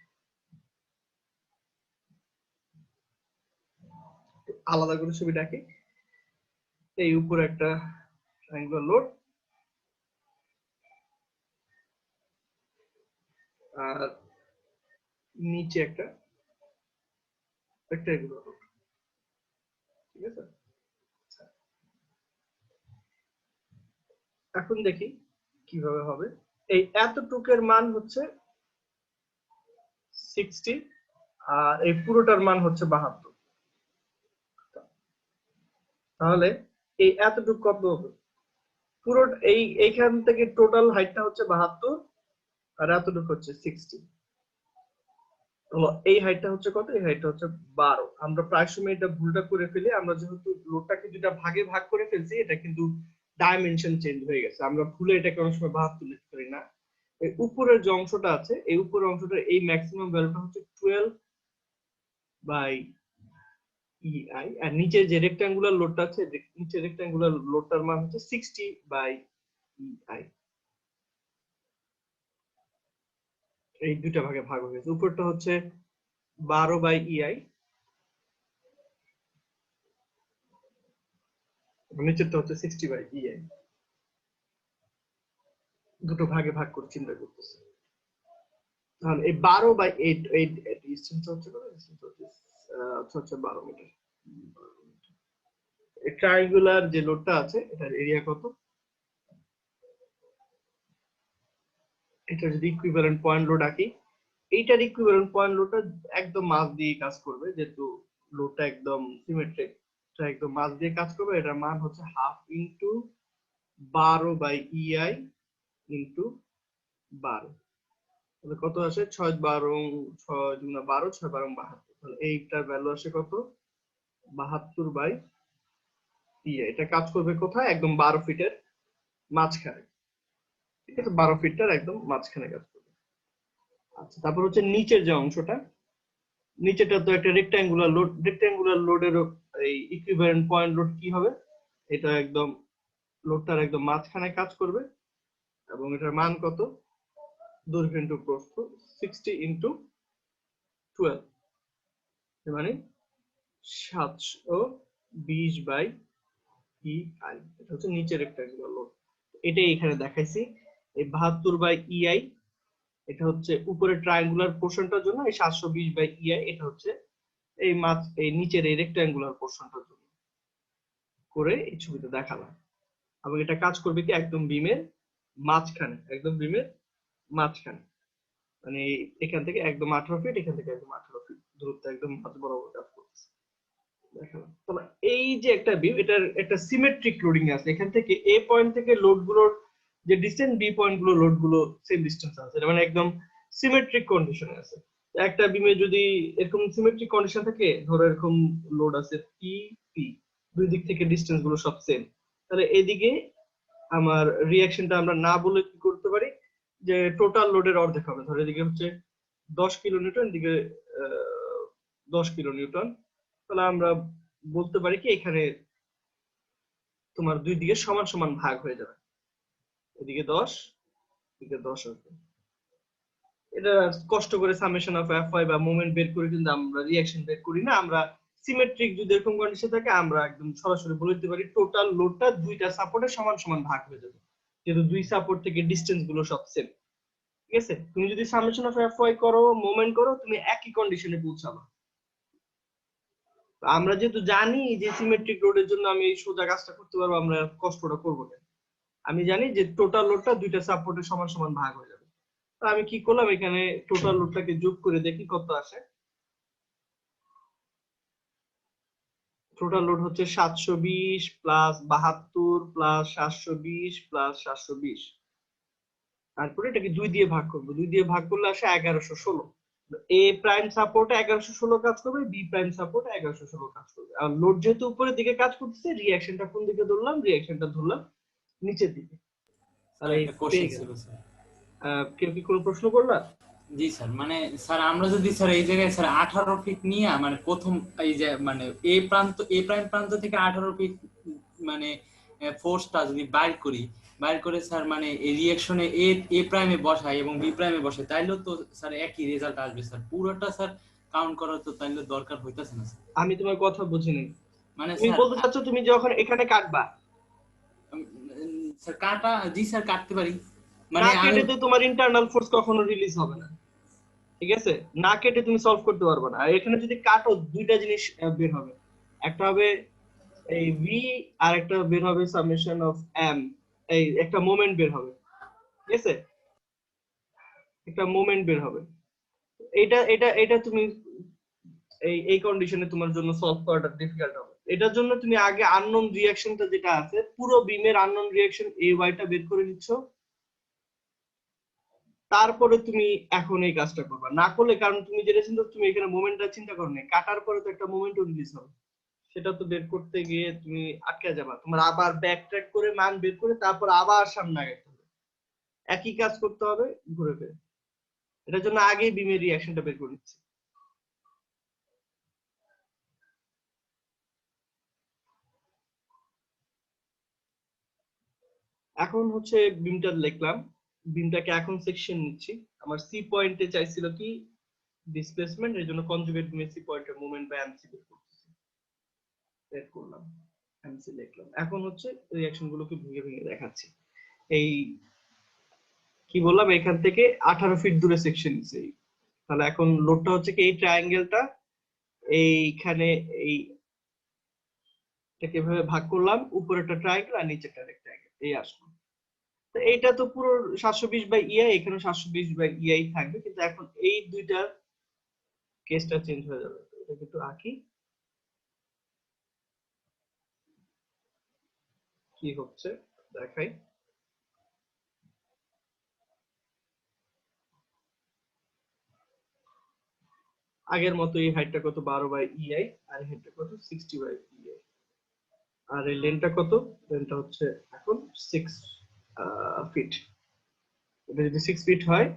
আলাদা করে ছবি ডাকি, এই উপরে একটা ট্রায়াঙ্গুলার লোড আর নিচে একটা রেক্ট্যাঙ্গুলার লোড, ঠিক আছে। এখন দেখি কিভাবে হবে। এই এতটুকের মান হচ্ছে 60 আর এই পুরোটার মান হচ্ছে 72। তাহলে এই এতটুকু কত হবে, পুরো এইখান থেকে টোটাল হাইটটা হচ্ছে 72 আর এতটুকু হচ্ছে 60। এই হাইটটা হচ্ছে কত, এই হাইটটা হচ্ছে 12। আমরা প্রায় সময় এটা ভুলটা করে ফেলি, আমরা যেহেতু লোডটাকে দুটা ভাগে ভাগ করে ফেলছি, এটা কিন্তু ডাইমেনশন চেঞ্জ হয়ে গেছে, আমরা ভুলে এটাকে অনেক সময় 72 লিখতে পারি না। এই উপরের যে অংশটা আছে, এই উপরের অংশটা এই ম্যাক্সিমাম ভ্যালুটা হচ্ছে 12 বাই ইআই, আর নিচে যে রেক্ট্যাঙ্গুলার লোডটা আছে, নিচে রেক্ট্যাঙ্গুলার লোডটার মান হচ্ছে 60 বাই ইআই। এই দুইটা ভাগে ভাগ হয়ে গেছে, উপরটা হচ্ছে 12 বাই ইআই, নিচেরটা হচ্ছে 60 বাই ইআই। দুটো ভাগে ভাগ করে চিন্তা করতেছে। তাহলে এই 12 বাই 8, এই ডিসটেন্সটা হচ্ছে কত, ডিসটেন্সটা হচ্ছে 12 মিটার। এই ট্রায়াঙ্গুলার যে লোডটা আছে, এটার এরিয়া কত, এটা যদি ইকুইভ্যালেন্ট পয়েন্ট লোড আঁকি, এইটার ইকুইভ্যালেন্ট পয়েন্ট লোডটা একদম মাঝ দিয়ে কাজ করবে, যেহেতু লোডটা একদম সিমেট্রিক, এটা একদম মাঝ দিয়ে কাজ করবে। এটার মান হচ্ছে half into 12 by EI into 12। তাহলে কত আসে, 6 12 6 দুগুণা 12, 6 12 72। তাহলে এইটার ভ্যালু আসে কত, 72 বাই ইআই। এটা কাজ করবে কোথায়, একদম 12 ফিটের মাঝখানে, ঠিক আছে, 12 ফিটটার একদম মাঝখানে কাজ করবে। আচ্ছা, তারপর হচ্ছে নিচের যে অংশটা, নিচেটা তো একটা রেক্ট্যাঙ্গুলার লোডের এই ইকুইভ্যালেন্ট পয়েন্ট লোড কি হবে, এটা একদম লোডটার একদম মাঝখানে কাজ করবে এবং এটার মান কত, দৈর্ঘ্য ইনটু প্রস্থ 60 ইনটু 12, মানে 720/EI, এটা হচ্ছে নিচের রেক্ট্যাঙ্গুলার লোড। এটাই এখানে দেখাইছি, এই 72/EI এটা হচ্ছে উপরের ট্রায়াঙ্গুলার পোর্শনটার জন্য, এই 720/EI এটা হচ্ছে এই নিচের এই রেক্ট্যাঙ্গুলার পোর্শনটার জন্য করে এই ছবিতে দেখালাম। এবং এটা কাজ করবে কি একদম বিমের মাঝখানে, একদম বিমের মাঝখানে, মানে এখান থেকে একদম 18 ফিট, এখান থেকে একদম 18 ফিট দূরত্ব একদম মাঝ বরাবর কাজ করতেছে, দেখালাম। তাহলে এই যে একটা বিম, এটার একটা সিমেট্রিক লোডিং আছে, এখান থেকে এ পয়েন্ট থেকে লোড গুলোর যে ডিসটেন্স, বি পয়েন্ট গুলো লোড গুলো সেম ডিসটেন্স আছে, মানে একদম সিমেট্রিক কন্ডিশনে আছে। একটা বিমে যদি এরকম সিমেট্রিক কন্ডিশন থাকে, ধরো এরকম লোড আছে পি পি, দুই দিক থেকে ডিসটেন্স গুলো সব সেম, তাহলে এদিকে আমার রিঅ্যাকশনটা আমরা না বলে কি করতে পারি, যে টোটাল লোডের অর্ধেক হবে। ধরো এদিকে হচ্ছে 10 কিলো নিউটন, এদিকে 10 কিলো নিউটন, তাহলে আমরা বলতে পারি কি এখানে তোমার দুই দিকে সমান সমান ভাগ হয়ে যাবে, এদিকে 10, এদিকে 10 হবে। এটা কষ্ট করে সামেশন অফ Fy বা মোমেন্ট বের করে কিন্তু আমরা রিঅ্যাকশন বের করি না, আমরা সিমেট্রিক যদি এরকম কন্ডিশন থাকে আমরা একদম সরাসরি বলে দিতে পারি টোটাল লোডটা দুইটা সাপোর্টে সমান সমান ভাগ হয়ে যাবে, যেহেতু দুই সাপোর্ট থেকে ডিসটেন্স গুলো সব সেম। ঠিক আছে, তুমি যদি সামেশন অফ Fy করো, মোমেন্ট করো, তুমি একই কন্ডিশনে পৌঁছাবে। আমরা যেহেতু জানি যে সিমেট্রিক লোডের জন্য আমি এই সোজা কাজটা করতে পারবো, আমরা কষ্টটা করবো না। আমি জানি যে টোটাল লোডটা দুইটা সাপোর্টে সমান সমান ভাগ হয়ে যাবে। তো আমি কি করলাম, এখানে টোটাল লোডটাকে যোগ করে দেখি কত আসে। টোটাল লোড হচ্ছে 720 প্লাস 72 প্লাস 720 প্লাস 720, তারপরে এটাকে 2 দিয়ে ভাগ করবো, 2 দিয়ে ভাগ করলে আসে 1116। এ প্রাইম সাপোর্টে 1116 কাজ করবে, বি প্রাইম সাপোর্টে 1116 কাজ করবে। আর লোড যেহেতু উপরের দিকে কাজ করতেছে, রিঅ্যাকশনটা কোন দিকে ধরলাম, রিঅ্যাকশনটা ধরলাম নিচের দিকে। স্যার তাহলে একটা কোশ্চেন পেয়ে গেল। ছিল স্যার। কেউ কি কোনো প্রশ্ন করলা? জি স্যার, মানে স্যার আমরা যদি স্যার এই জায়গায় স্যার 18 ফিট নিয়ে মানে প্রথম এই যে মানে এ প্রাইম প্রান্ত থেকে 18 ফিট মানে ফোর্সটা যদি বাইর করে স্যার মানে এই রিঅ্যাকশনে এ প্রাইমে বসাই এবং বি প্রাইমে বসাই, তাইলেও তো স্যার একই রেজাল্ট আসবে স্যার। পুরোটা স্যার কাউন্ট করার তো তাইলে দরকার হইতাছে না স্যার। আমি তোমার কথা বুঝিনি, মানে তুমি স্যার বলতে চাচ্ছ তুমি যখন এখানে কাটবা, স্যার কাটা, জি স্যার কাটতে পারি, না মানে আমি কেটে তো তোমার ইন্টারনাল ফোর্স কখনো রিলিজ হবে না। ঠিক আছে, না কেটে তুমি সলভ করতে পারবে না। আর এখানে যদি কাটো, দুইটা জিনিস বের হবে, একটা হবে এই ভি, আর একটা বের হবে সামেশন অফ এম, এই একটা মোমেন্ট বের হবে। ঠিক আছে, একটা মোমেন্ট বের হবে। এটা এটা এটা তুমি এই কন্ডিশনে তোমার জন্য সলভ করাটা ডিফিকাল্ট হবে। এটার জন্য তুমি আগে আননোন রিঅ্যাকশনটা যেটা আছে, পুরো বিমের আননোন রিঅ্যাকশন এ ওয়াইটা বের করে নিচ্ছ, তারপরে তুমি এখন এই কাজটা করবা। না করলে, কারণ তুমি যেটা চিন্তা, তুমি এখানে মোমেন্টটা চিন্তা করো না, কাটার পরে তো একটা মোমেন্টও রিলিজ হবে, সেটা তো বের করতে গিয়ে তুমি আটকে যাবা, তোমার আবার ব্যাক ট্র্যাক করে মান বের করে তারপর আবার সামনে আগাইতে হবে, একই কাজ করতে হবে ঘুরে ফিরে। এটার জন্য আগেই বিমের রিঅ্যাকশনটা বের করে নিচ্ছি। এখন হচ্ছে বিমটা লিখলাম, বিমটাকে এখন সেকশন নিচ্ছি। আমার সি পয়েন্টে চাইছিল কি ডিসপ্লেসমেন্ট, এর জন্য কনজুগেট বিমের সি পয়েন্টের মোমেন্ট বা এমসি বের করতেছি, বের করলাম, এমসি লিখলাম। এখন হচ্ছে রিঅ্যাকশন গুলোকে ভেঙে ভেঙে দেখাচ্ছি। এই কি বললাম, এখান থেকে 18 ফিট দূরে সেকশন নিচ্ছে। তাহলে এখন লোডটা হচ্ছে কি এই ট্রায়াঙ্গেলটা এইখানে, এই এটাকে এভাবে ভাগ করলাম, উপরে একটা ট্রায়াঙ্গেল আর নিচে একটা রেক্ট্যাঙ্গেল, এই আসলো। তো এইটা তো পুরো 720/EI, এখানে 720/EI থাকবে, কিন্তু এখন এই দুইটার কেসটা চেঞ্জ হয়ে যাবে। এটা একটু আঁকি, কি হচ্ছে দেখাই। আগের মতো এই হাইটটা কত, 12/EI, আর এই হাইটটা কত, 60/EI, আর এই লেনটা কত, লেনটা হচ্ছে এখন 6 ফিট। এটা যদি 6 ফিট হয়,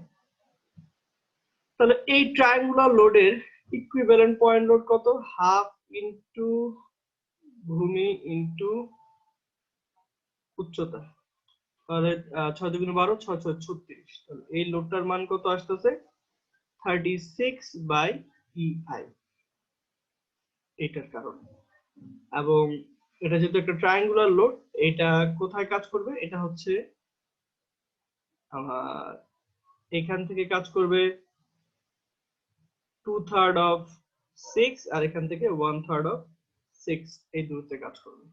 তাহলে এই ট্রায়াঙ্গুলার লোডের ইকুইভ্যালেন্ট পয়েন্ট লোড কত, হাফ ইনটু ভূমি ইনটু উচ্চতা, তাহলে 6 দুগুণে 12, 6 6 36, তাহলে এই লোডটার মান কত আসতেছে 36/EI এটার কারণে। এবং এটা যেহেতু একটা ট্রায়াঙ্গুলার লোড, এটা কোথায় কাজ করবে, এটা হচ্ছে আমার এখান থেকে কাজ করবে 2/3 অফ 6 আর এখান থেকে 1/3 অফ 6 এই দূরত্বে কাজ করবে।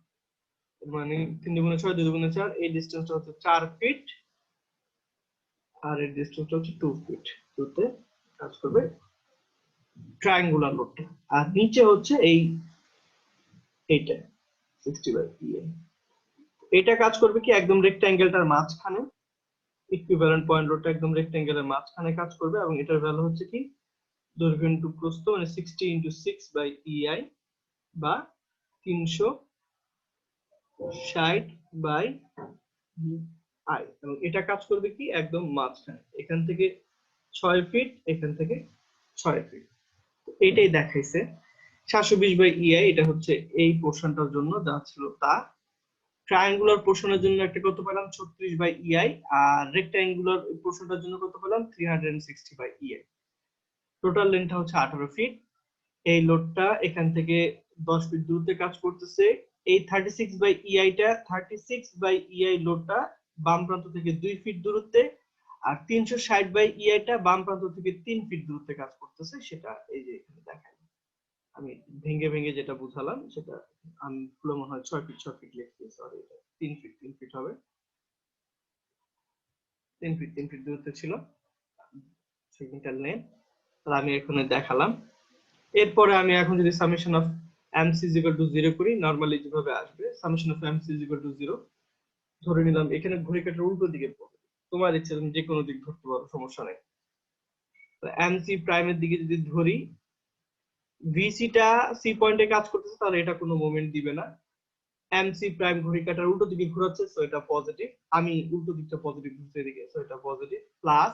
মানে 3 দুগুণে 6, 2 দুগুণে 4, এই ডিসটেন্সটা হচ্ছে 4 ফিট আর এই ডিসটেন্সটা হচ্ছে 2 ফিট দূরত্বে কাজ করবে ট্রায়াঙ্গুলার লোডটা। আর নিচে হচ্ছে এইটা 60/EI, এটা কাজ করবে কি একদম রেক্ট্যাঙ্গেলটার মাঝখানে, ইকুইভ্যালেন্ট পয়েন্ট লোডটা একদম রেক্ট্যাঙ্গেলের মাঝখানে কাজ করবে এবং এটার ভ্যালু হচ্ছে কি দৈর্ঘ্য ইনটু প্রস্থ, মানে 60 × 6/EI বা 360/EI, এবং এটা কাজ করবে কি একদম মাঝখানে, এখান থেকে 6 ফিট, এখান থেকে 6 ফিট। এটাই দেখাইছে 720/EI, এটা হচ্ছে এই পোরশনটার জন্য যা ছিল তা। ট্রায়াঙ্গুলার পোরশনের জন্য একটা কত পেলাম 36/EI, আর রেক্ট্যাঙ্গুলার পোরশনটার জন্য কত পেলাম 360/EI। টোটাল লেন্থটা হচ্ছে 18 ফিট। এই লোডটা এখান থেকে 10 ফিট দূরত্বে কাজ করতেছে। এই 36/EI লোডটা বাম প্রান্ত থেকে 2 ফিট দূরত্বে, আর 360/EI টা বাম প্রান্ত থেকে 3 ফিট দূরত্বে কাজ করতেছে। সেটা এই যে এখানে দেখাই, আমি ভেঙে ভেঙে যেটা বুঝালাম সেটা আমি পুরো মনে হয় 6 ফিট 6 ফিট লিখছি, সরি, এটা 3 ফিট 3 ফিট হবে, 3 ফিট 3 ফিট দূরত্বে ছিল সেকেন্ডার নেম। তাহলে আমি এখানে দেখালাম। এরপরে আমি এখন যদি সামেশন অফ MC = 0 করি, নরমালি যেভাবে আসবে সামেশন অফ MC = 0 ধরে নিলাম, এখানে ঘড়ি কাঁটার উল্টো দিকে পড়বে, তোমার ইচ্ছে তুমি যে কোনো দিক ধরতে পারো, সমস্যা নেই। MC প্রাইমের দিকে যদি ধরি, VC টা সি পয়েন্টে কাজ করতেছে, তাহলে এটা কোনো মোমেন্ট দিবে না। MC প্রাইম ঘড়ি কাঁটার উল্টো দিকে ঘোরাচ্ছে, সো এটা পজিটিভ, আমি উল্টো দিকটা পজিটিভ ঘুরতে দিকে, সো এটা পজিটিভ। প্লাস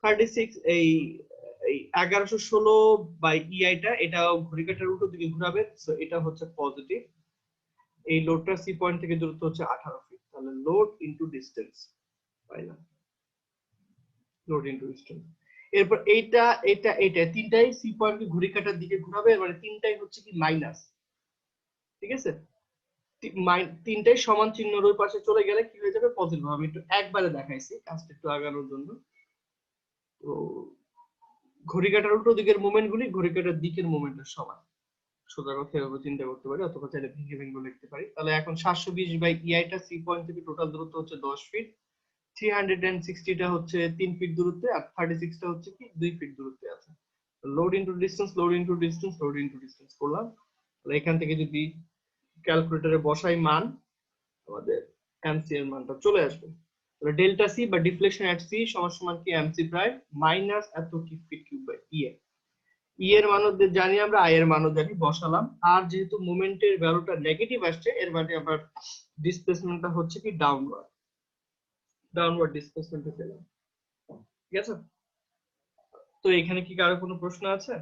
36 এই 1116/EI টা এটাও ঘড়ি কাঁটার উল্টো দিকে ঘোরাবে, সো এটা হচ্ছে পজিটিভ। এই লোডটা সি পয়েন্ট থেকে দূরত্ব হচ্ছে 18 ফিট, তাহলে লোড ইনটু ডিসটেন্স পাইলাম, লোড ইনটু ডিসটেন্স। এরপর এইটা এটা এটা তিনটাই সি পয়েন্টকে ঘড়ি কাঁটার দিকে ঘোরাবে, মানে তিনটাই হচ্ছে কি মাইনাস, ঠিক আছে? তিনটাই সমান চিহ্নের ওই পাশে চলে গেলে কি হয়ে যাবে পজিটিভ। আমি একটু একবারে দেখাইছি কাজটা একটু আগানোর জন্য। তো ঘড়ি কাঁটার উল্টো দিকের মুভমেন্ট গুলি ঘড়ি কাঁটার দিকের মুভমেন্টের সমান, সোজা কথা এভাবে চিন্তা করতে পারি, অথবা চাইলে ভেঙে ভেঙে লিখতে পারি। তাহলে এখন 720/EI টা সি পয়েন্ট থেকে টোটাল দূরত্ব হচ্ছে 10 ফিট, 360 টা হচ্ছে 3 ফিট দূরত্বে, আর 36 টা হচ্ছে কি 2 ফিট দূরত্বে আছে। Load into distance, load into distance, load into distance করলাম। তাহলে এখান থেকে যদি ক্যালকুলেটরে বসাই মান, আমাদের MC এর মানটা চলে আসবে। তাহলে ডেল্টা সি বা ডিফ্লেকশন এট সি সমান সমান কি MC প্রাইম মাইনাস এত কি ফিট কিউব বাই EI। ই এর মানও জানি আমরা, আই এর মানও জানি, বসালাম। আর যেহেতু মোমেন্টের ভ্যালুটা নেগেটিভ আসছে, এর মানে আবার ডিসপ্লেসমেন্টটা হচ্ছে কি ডাউনওয়ার্ড ডিসপ্লেসমেন্টে পেলাম, ঠিক আছে? তো এখানে কি কারো কোনো প্রশ্ন আছে?